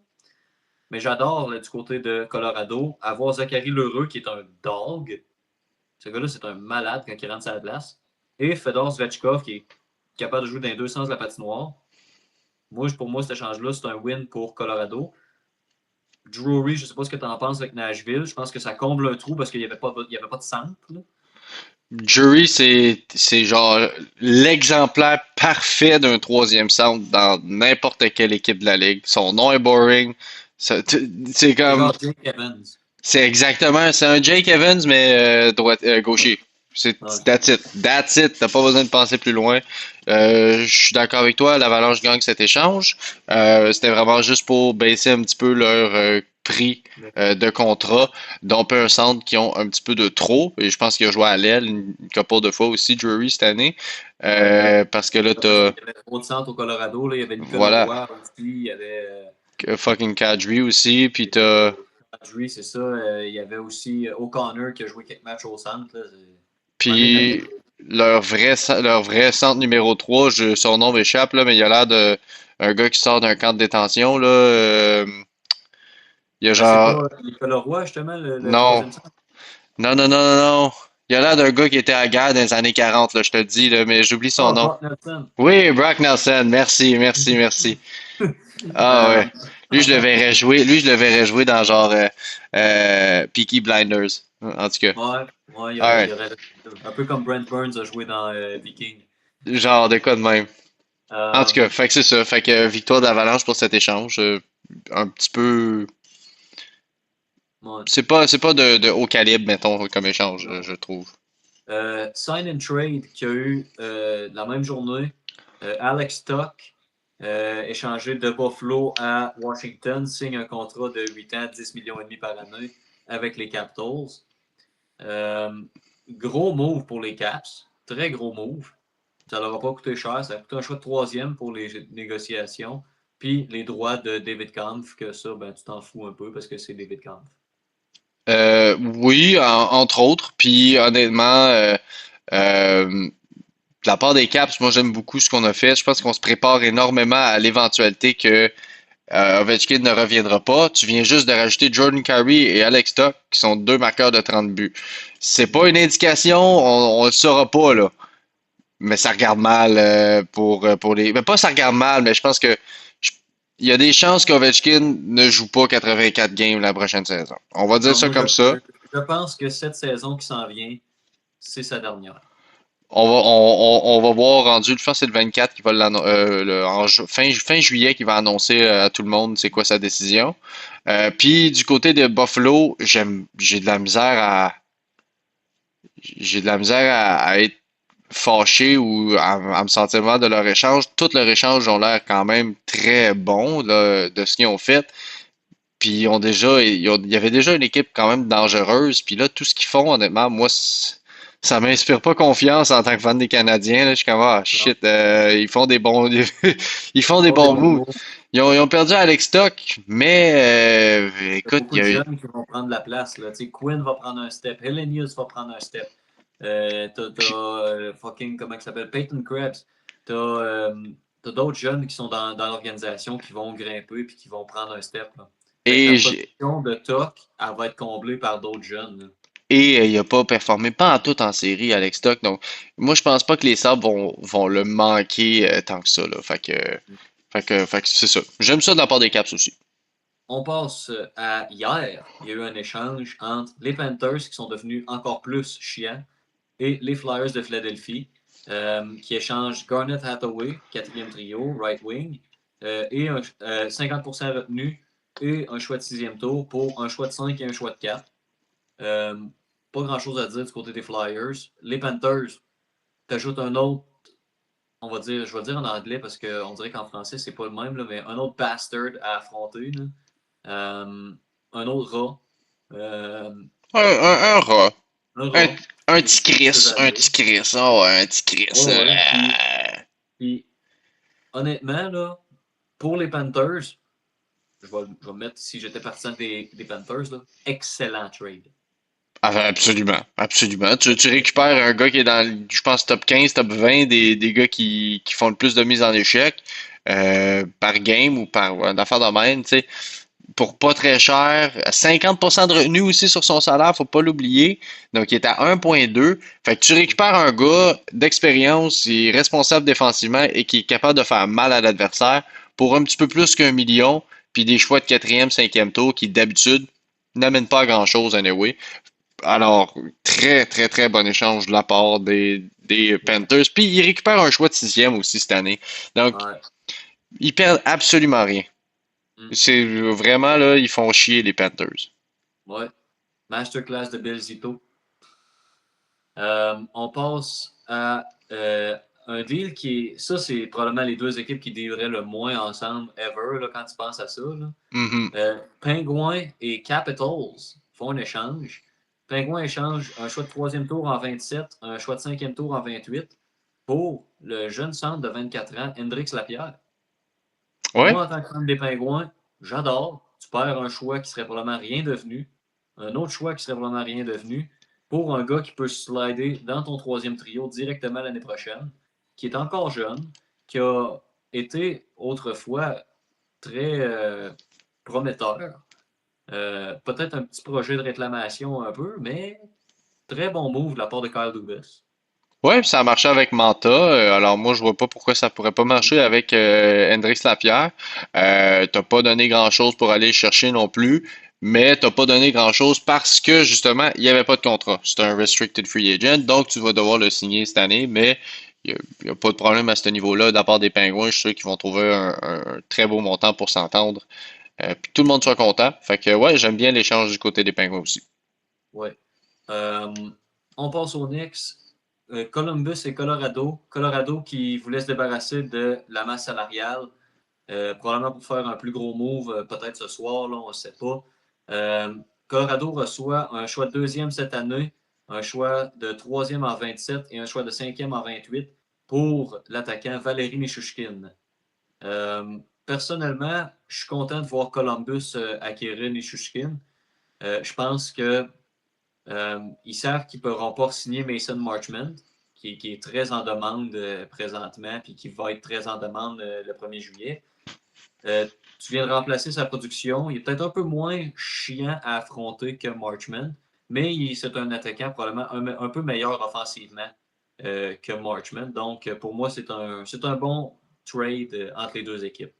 Mais j'adore du côté de Colorado avoir Zachary Lheureux qui est un dog. Ce gars-là, c'est un malade quand il rentre sur la place. Et Fedor Svechkov qui est capable de jouer dans les deux sens de la patinoire. Pour moi, cet échange-là, c'est un win pour Colorado. Drury, je ne sais pas ce que tu en penses avec Nashville. Je pense que ça comble un trou parce qu'il n'y avait, avait pas de centre. Là. Jury, c'est genre l'exemplaire parfait d'un troisième centre dans n'importe quelle équipe de la ligue. Son nom est boring. C'est C'est comme, genre Jake Evans. c'est un Jake Evans, mais gaucher. Ouais. That's it. That's it. T'as pas besoin de penser plus loin. Je suis d'accord avec toi. L'Avalanche gagne cet échange. C'était vraiment juste pour baisser un petit peu leur prix de contrat, domper un centre qui ont un petit peu de trop. Et je pense qu'il a joué à l'aile une couple de fois aussi, Drury, cette année. Ouais. Parce que là, Parce t'as, qu'il y avait trop de centres au Colorado. Là. Il y avait Nicolas voilà, Roy aussi. Il y avait fucking Kadri aussi. Puis t'as, Kadri, c'est ça. Il y avait aussi O'Connor qui a joué quelques matchs au centre. Là. puis leur vrai centre numéro 3, son nom m'échappe, là, mais il a l'air de un gars qui sort d'un camp de détention, là. Il y a Ben, c'est genre. pas Nicolas Roy, justement, le Non. troisième centre. Non, non, non, non, non. Il a l'air d'un gars qui était à la guerre dans les années 40, là, je te le dis, là, mais j'oublie son Ah, nom. Brock Nelson. Oui, Brock Nelson. Merci, merci, merci. Ah Euh, ouais. Lui, je le verrais jouer dans genre Peaky Blinders. En tout cas. ouais, ouais, Ouais. il y aurait un peu comme Brent Burns a joué dans Viking. Genre de quoi de même. En tout Euh, cas, fait que c'est ça. Fait que victoire d'Avalanche pour cet échange. Un petit peu. ouais, C'est pas de haut calibre, mettons, comme échange, non. je trouve. Sign and Trade qui a eu la même journée. Alex Tuck, échangé de Buffalo à Washington, signe un contrat de 8 ans, 10 millions et demi par année avec les Capitals. Euh, Gros move pour les Caps. Très gros move. Ça leur a pas coûté cher. Ça a coûté un choix de troisième pour les négociations. Puis les droits de David Kampf, que ça, ben, tu t'en fous un peu parce que c'est David Kampf. Oui, entre autres. Puis honnêtement, de la part des Caps, moi j'aime beaucoup ce qu'on a fait. Je pense qu'on se prépare énormément à l'éventualité que Ovechkin ne reviendra pas. Tu viens juste de rajouter Jordan Carey et Alex Tuch, qui sont deux marqueurs de 30 buts. C'est pas une indication, on le saura pas là. Mais ça regarde mal pour les. Mais pas ça regarde mal, mais je pense que je- il y a des chances qu'Ovechkin ne joue pas 84 games la prochaine saison. On va dire Non, ça moi, comme ça. je pense que cette saison qui s'en vient, c'est sa dernière. On va voir rendu, je pense que c'est le 24 qui va fin juillet qui va annoncer à tout le monde c'est quoi sa décision. Puis du côté de Buffalo, j'ai de la misère à être fâché ou à me sentir mal de leur échange. Tous leurs échanges ont l'air quand même très bons là, de ce qu'ils ont fait. Puis il y avait déjà une équipe quand même dangereuse. Puis là, tout ce qu'ils font, honnêtement, moi, ça m'inspire pas confiance en tant que fan des Canadiens. Là. Je suis comme, ah, Non. shit, ils font des bons, ils font Ils des font des bons bons moves. mots. Ils ont perdu Alex Stock, mais Il y a écoute, beaucoup de jeunes qui vont prendre la place. Là. Tu sais, Quinn va prendre un step. Hellenius va prendre un step. Fucking, comment il s'appelle? Peyton Krebs. T'as d'autres jeunes qui sont dans l'organisation qui vont grimper et qui vont prendre un step. Là. Fait que la et position de Toc, elle va être comblée par d'autres jeunes. Là. il a pas performé pas en tout en série, Alex Stock. Donc, moi, je pense pas que les Sabres vont le manquer tant que ça. Là. Fait que c'est ça. J'aime ça de la part des Caps aussi. On passe à hier. Il y a eu un échange entre les Panthers qui sont devenus encore plus chiants et les Flyers de Philadelphie qui échangent Garnet Hathaway, quatrième trio, right wing, et 50% retenu et un choix de sixième tour pour un choix de 5 et un choix de 4. Euh, Pas grand-chose à dire du côté des Flyers. Les Panthers, t'ajoutes un autre, on va dire, je vais dire en anglais parce qu'on dirait qu'en français, c'est pas le même, là, mais un autre bastard à affronter. Là. Un autre rat. Euh, Un rat. un Un, rat. un Des petit Chris. quelques Un années. petit Chris. Oh, ouais, un petit Chris. Ouais, ouais. Puis, honnêtement, là, pour les Panthers, je vais mettre, si j'étais partisan des Panthers, là, excellent trade. Ah, ben, absolument, absolument. Tu récupères un gars qui est dans, je pense, top 15, top 20 des gars qui font le plus de mises en échec par game ou par une affaire de même, tu sais, pour pas très cher. 50% de revenus aussi sur son salaire, faut pas l'oublier. Donc, il est à 1,2. Fait que tu récupères un gars d'expérience, il est responsable défensivement et qui est capable de faire mal à l'adversaire pour un petit peu plus qu'1 million, puis des choix de quatrième, cinquième tour qui, d'habitude, n'amènent pas à grand-chose, anyway. Alors, très, très, très bon échange de la part des Panthers. Puis, ils récupèrent un choix de sixième aussi cette année. Donc, Ouais. ils perdent absolument rien. Mm. C'est vraiment là, ils font chier les Panthers. Ouais. Masterclass de Bill Zito. On passe à un deal qui est. Ça, c'est probablement les deux équipes qui dealeraient le moins ensemble ever là, quand tu penses à ça. Là. Mhm. Penguins et Capitals font un échange. Penguins échange un choix de troisième tour en 27, un choix de cinquième tour en 28 pour le jeune centre de 24 ans, Hendrix Lapierre. Ouais. Moi, en tant que fan des Pingouins, j'adore. Tu perds un choix qui serait probablement rien devenu, un autre choix qui serait probablement rien devenu, pour un gars qui peut slider dans ton troisième trio directement l'année prochaine, qui est encore jeune, qui a été autrefois très prometteur. Peut-être un petit projet de réclamation un peu, mais très bon move de la part de Kyle Dubas. Ouais, puis ça a marché avec Manta. Alors moi, je vois pas pourquoi ça pourrait pas marcher avec Hendrix Lapierre. T'as pas donné grand-chose pour aller le chercher non plus, mais t'as pas donné grand-chose parce que justement, il y avait pas de contrat. C'est un restricted free agent, donc tu vas devoir le signer cette année, mais il y a pas de problème à ce niveau-là. De la part des Pingouins, je suis sûr qu'ils vont trouver un très beau montant pour s'entendre. Puis que tout le monde soit content. Fait que ouais, j'aime bien l'échange du côté des Pingouins aussi. Ouais. Euh, on passe au Knicks. Columbus et Colorado. Colorado qui voulait se débarrasser de la masse salariale, probablement pour faire un plus gros move, peut-être ce soir, là, on ne sait pas. Euh, Colorado reçoit un choix de deuxième cette année, un choix de troisième en 27 et un choix de cinquième en 28 pour l'attaquant Valérie Nichushkin. Personnellement, je suis content de voir Columbus acquérir Nichushkin. Je pense que ils savent qu'ils ne pourront pas signer Mason Marchment, qui est très en demande présentement, puis qui va être très en demande le 1er juillet. Tu viens de remplacer sa production. Il est peut-être un peu moins chiant à affronter que Marchment, mais c'est un attaquant probablement un peu meilleur offensivement que Marchment. Donc, pour moi, c'est un bon trade entre les deux équipes.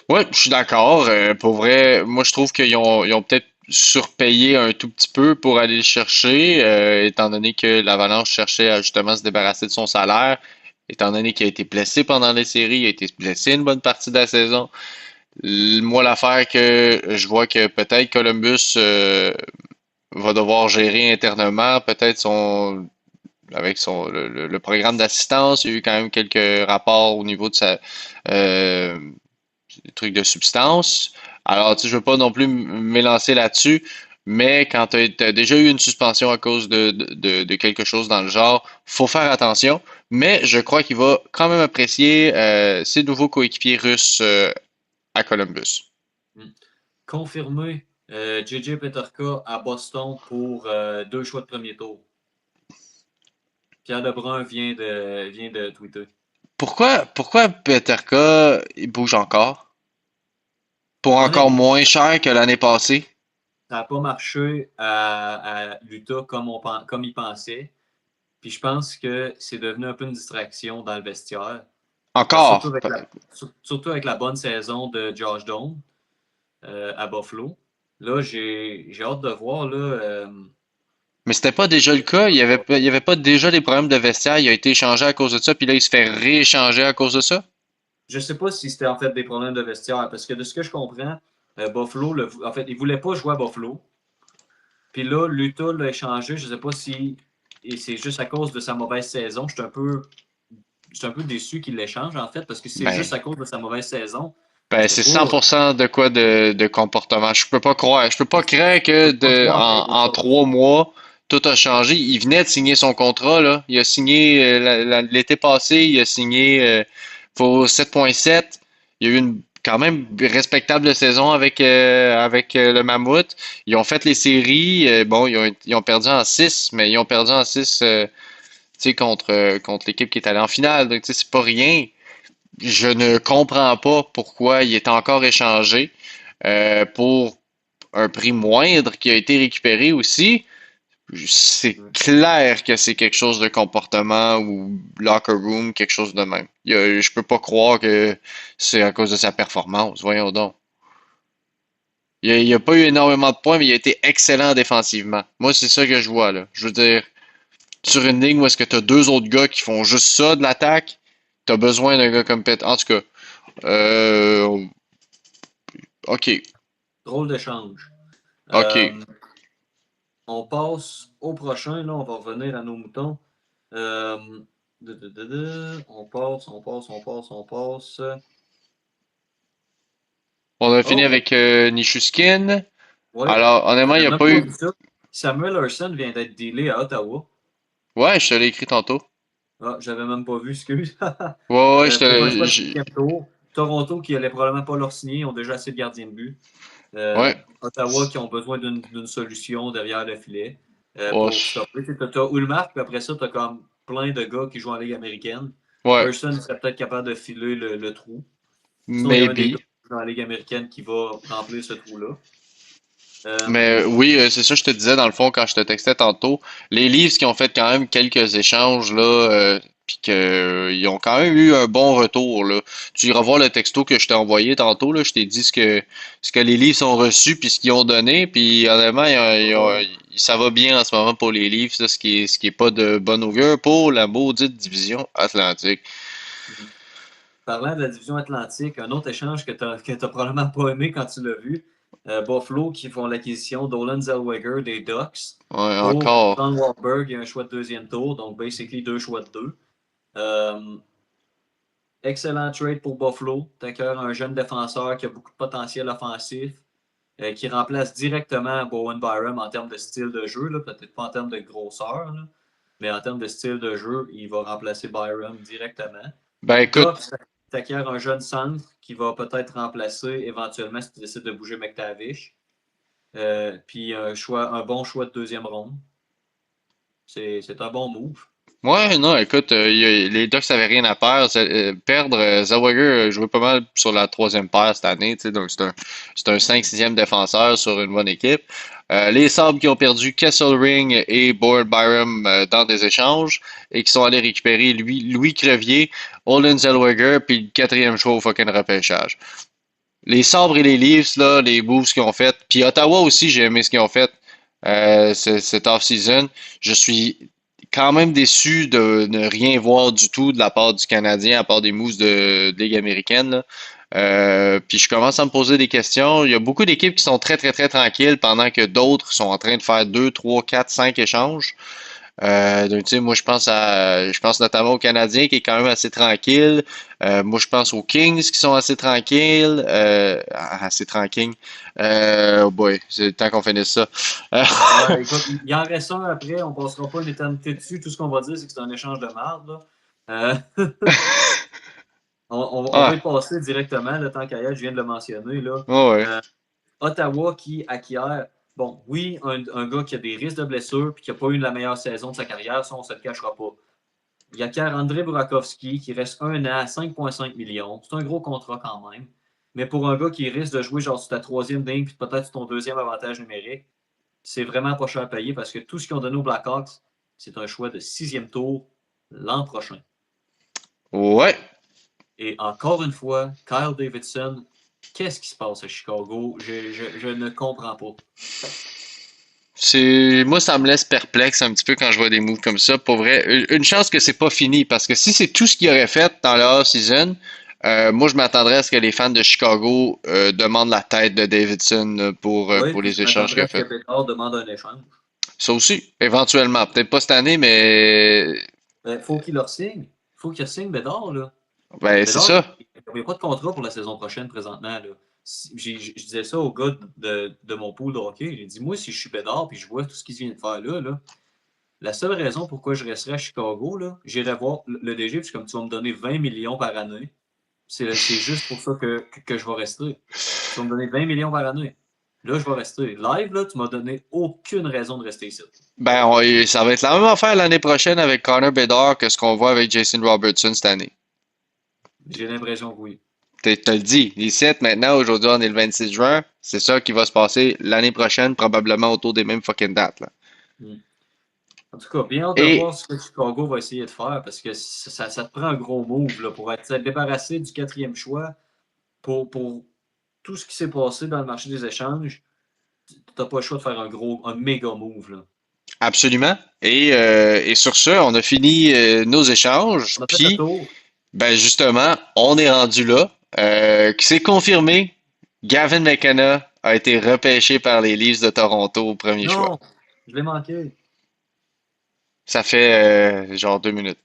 Ouais, je suis d'accord. Pour vrai, moi je trouve ils ont peut-être surpayé un tout petit peu pour aller le chercher, étant donné que l'Avalanche cherchait à justement se débarrasser de son salaire, étant donné qu'il a été blessé pendant les séries, il a été blessé une bonne partie de la saison. Moi, l'affaire que je vois que peut-être Columbus va devoir gérer internement, peut-être son avec le programme d'assistance, il y a eu quand même quelques rapports au niveau de sa euh, trucs de substance. Alors, tu sais, je veux pas non plus m'élancer là-dessus, mais quand tu as déjà eu une suspension à cause de quelque chose dans le genre, faut faire attention. Mais je crois qu'il va quand même apprécier ses nouveaux coéquipiers russes à Columbus. Mm. Confirmé, JJ Peterka à Boston pour deux choix de premier tour. Pierre Lebrun vient de tweeter. Pourquoi Peterka il bouge encore? Pour encore Honnêtement, moins cher que l'année passée? ça n'a pas marché à l'Utah comme il pensait. Puis je pense que c'est devenu un peu une distraction dans le vestiaire. Encore? Surtout avec la bonne saison de Josh Doan à Buffalo. Là, j'ai hâte de voir. Là, Mais c'était pas déjà le cas. Il y avait pas déjà des problèmes de vestiaire. Il a été échangé à cause de ça, puis là, il se fait rééchanger à cause de ça. je ne sais pas si c'était en fait des problèmes de vestiaire, parce que de ce que je comprends, Buffalo, en fait, il ne voulait pas jouer à Buffalo. Puis là, l'Utah l'a échangé. Je ne sais pas si et c'est juste à cause de sa mauvaise saison. Je suis un peu déçu qu'il l'échange, en fait, parce que si c'est Ben, juste à cause de sa mauvaise saison, ben c'était c'est pas. 100% de quoi de comportement. Je peux pas croire. Je peux pas croire Je que peux pas croire quelque en chose. 3 mois, tout a changé. Il venait de signer son contrat, là. Il a signé l'été passé, il a signé pour 7,7. Il y a eu une quand même respectable saison avec le Mammouth. Ils ont fait les séries. Bon, ils ont perdu en 6, mais ils ont perdu en 6 tu sais, contre l'équipe qui est allée en finale. Donc, tu sais, c'est pas rien. Je ne comprends pas pourquoi il est encore échangé pour un prix moindre qui a été récupéré aussi. C'est Ouais. clair que c'est quelque chose de comportement ou locker room, quelque chose de même. Je peux pas croire que c'est à cause de sa performance. Voyons donc. Il a pas eu énormément de points, mais il a été excellent défensivement. Moi, c'est ça que je vois là. Je veux dire, sur une ligne où est-ce que tu as deux autres gars qui font juste ça de l'attaque, tu as besoin d'un gars comme Pet. En tout cas, euh, ok, Drôle d'échange. ok. Euh, on passe au prochain, là, on va revenir à nos moutons. Euh, on passe, on passe, on passe, on passe. On a fini Oh, avec Nichushkin. ouais, Alors, honnêtement, il n'y j'avais a même pas pas eu. vu ça. Samuel Larson vient d'être dealé à Ottawa. Ouais, je te l'ai écrit tantôt. Ah, j'avais même pas vu, excuse. Ouais, ouais, Pour un choix de cinquième tour. Toronto, qui allait probablement pas leur signer, ont déjà assez de gardiens de but. ouais. Ottawa, qui ont besoin d'une solution derrière le filet Oh, pour stopper. Tu as Ulmark, puis après ça, tu as comme plein de gars qui jouent en Ligue américaine. ouais. Urson serait peut-être capable de filer le trou. Sinon, il y a un des gars Maybe. qui joue dans la Ligue américaine qui va remplir ce trou-là. Mais oui, c'est ça que je te disais dans le fond quand je te textais tantôt. Les Leafs qui ont fait quand même quelques échanges là, puis que ils ont quand même eu un bon retour là. Tu iras voir le texto que je t'ai envoyé tantôt là. Je t'ai dit ce que les Leafs ont reçu puis ce qu'ils ont donné. Puis honnêtement, Ouais. ça va bien en ce moment pour les Leafs, là, ce qui est pas de bon augure pour la maudite division Atlantique. Parlant de la division Atlantique, un autre échange que tu n'as probablement pas aimé quand tu l'as vu. Buffalo qui font l'acquisition d'Olin Zellweger des Ducks Ouais, pour encore. John Wahlberg et un choix de deuxième tour. Donc, basically, deux choix de deux. Euh, Excellent trade pour Buffalo. T'accueilles un jeune défenseur qui a beaucoup de potentiel offensif, qui remplace directement Bowen Byram en termes de style de jeu, peut-être pas en termes de grosseur, là, mais en termes de style de jeu, il va remplacer Byram directement. Ben écoute, Doc, t'acquiers un jeune centre qui va peut-être remplacer éventuellement si tu décides de bouger McTavish. Puis un bon choix de deuxième ronde. C'est un bon move. ouais, non, écoute, les Ducks avaient rien à perdre. Zellweger jouait pas mal sur la troisième paire cette année, tu sais, donc c'est un 5-6e défenseur sur une bonne équipe. Les Sabres qui ont perdu Kesselring et Boyd Byram dans des échanges et qui sont allés récupérer Louis Crevier, Olin Zellweger, puis le quatrième choix au fucking repêchage. Les Sabres et les Leafs, là, les moves qu'ils ont fait, puis Ottawa aussi, j'ai aimé ce qu'ils ont fait cet off-season. Je suis quand même déçu de ne rien voir du tout de la part du Canadien, à part des moves de Ligue américaine, là. Puis je commence à me poser des questions. Il y a beaucoup d'équipes qui sont très, très, très tranquilles pendant que d'autres sont en train de faire 2, 3, 4, 5 échanges. Donc, tu sais, moi, je pense notamment aux Canadiens qui est quand même assez tranquille. Moi, je pense aux Kings qui sont assez tranquilles. Assez tranquilles. Oh boy, c'est le temps qu'on finisse ça. Euh, Ouais, écoute, il en reste un après, on passera pas une éternité dessus. Tout ce qu'on va dire, c'est que c'est un échange de marde. On va y ah, passer directement, le temps qu'Ayat, je viens de le mentionner. Là. oh ouais. Euh, Ottawa qui acquiert, bon, oui, un gars qui a des risques de blessure et qui n'a pas eu la meilleure saison de sa carrière, ça, on ne se le cachera pas. Il acquiert André Burakovsky qui reste un an à 5,5 millions. C'est un gros contrat quand même. Mais pour un gars qui risque de jouer genre sur ta troisième ligne puis peut-être sur ton deuxième avantage numérique, c'est vraiment pas cher à payer parce que tout ce qu'ils ont donné aux Blackhawks, c'est un choix de sixième tour l'an prochain. Ouais. Et encore une fois, Kyle Davidson, qu'est-ce qui se passe à Chicago? Je ne comprends pas. Moi, ça me laisse perplexe un petit peu quand je vois des moves comme ça. Pour vrai, une chance que c'est pas fini, parce que si c'est tout ce qu'il aurait fait dans la off-season, moi, je m'attendrais à ce que les fans de Chicago demandent la tête de Davidson Oui, pour puis les je échanges qu'il m'attendrais a à ce que fait. Bédard demande un échange. Ça aussi, éventuellement. Peut-être pas cette année, mais Faut qu'il leur signe. Faut qu'il signe Bédard, là. ben c'est Bédard, ça. il n'y a pas de contrat pour la saison prochaine présentement. Là. Je disais ça au gars de mon pool de hockey. J'ai dit, moi, si je suis Bédard puis je vois tout ce qu'il vient de faire là, la seule raison pourquoi je resterais à Chicago, là, j'irais voir le DG, puis comme tu vas me donner 20 millions par année. C'est juste pour ça que je vais rester. Tu vas me donner 20 millions par année. Là, je vais rester. Live, là, tu m'as donné aucune raison de rester ici. Ben, ça va être la même affaire l'année prochaine avec Connor Bedard que ce qu'on voit avec Jason Robertson cette année. J'ai l'impression que oui. T'as le dit, les 7 maintenant, aujourd'hui on est le 26 juin, c'est ça qui va se passer l'année prochaine, probablement autour des mêmes fucking dates, là. Mm. En tout cas, bien hâte de Et voir ce que Chicago va essayer de faire parce que ça te prend un gros move là, pour être débarrassé du quatrième choix pour tout ce qui s'est passé dans le marché des échanges. Tu n'as pas le choix de faire un méga move. Là. absolument. Et sur ce, on a fini nos échanges, On a fait le puis tour. ben justement, on est rendu là. C'est confirmé, Gavin McKenna a été repêché par les Leafs de Toronto au premier choix. Non, je l'ai manqué. Ça fait genre 2 minutes.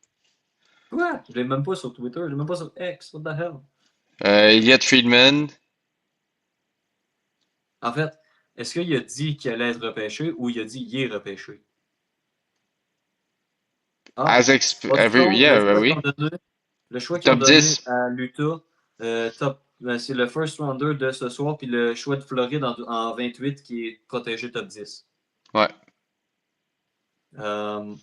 Quoi? Je l'ai même pas sur Twitter, je l'ai même pas sur X. What the hell? Elliot Friedman, En fait, est-ce qu'il a dit qu'il allait être repêché ou il a dit qu'il est repêché? Ah, yeah, ben oui, le choix qu'ils ont top donné 10. à l'Utah, c'est le first rounder de ce soir, puis le choix de Floride en 28 qui est protégé top 10. Ouais. Euh,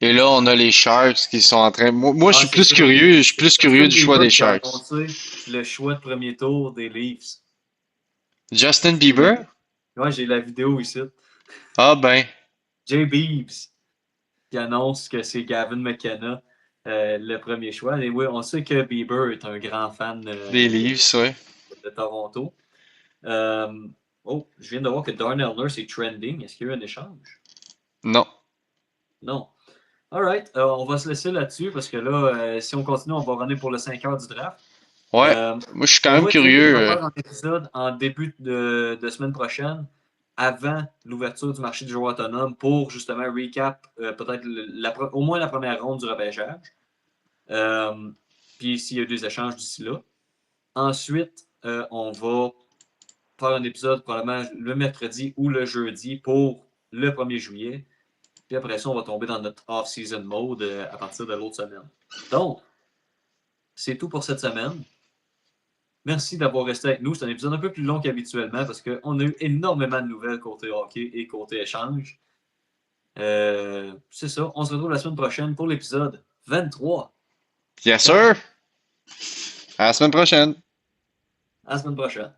Et là, on a les Sharks qui sont en train. Moi, je suis c'est plus ça. curieux. Je suis plus curieux Justin du choix Bieber des qui a Sharks. annoncé le choix de premier tour des Leafs. Justin Bieber? Ouais, j'ai la vidéo ici. Ah ben, Jay Beebs qui annonce que c'est Gavin McKenna le premier choix. Et oui, on sait que Bieber est un grand fan les Leafs, ouais. de Toronto. Oh, je viens de voir que Darnell Nurse est trending. Est-ce qu'il y a eu un échange? Non. Non. Alright, on va se laisser là-dessus parce que là, si on continue, on va runner pour le 5 heures du draft. Ouais. Moi, je suis quand On même va essayer de curieux. faire un épisode en début de semaine prochaine, avant l'ouverture du marché du joueur autonome, pour justement recap peut-être au moins la première ronde du repêchage. Puis s'il y a eu des échanges d'ici là. Ensuite, on va faire un épisode probablement le mercredi ou le jeudi pour le 1er juillet. Puis après ça, on va tomber dans notre off-season mode à partir de l'autre semaine. Donc, c'est tout pour cette semaine. Merci d'avoir resté avec nous. C'est un épisode un peu plus long qu'habituellement parce qu'on a eu énormément de nouvelles côté hockey et côté échange. C'est ça. On se retrouve la semaine prochaine pour l'épisode 23. Yes, Ciao. sir. À la semaine prochaine. À la semaine prochaine.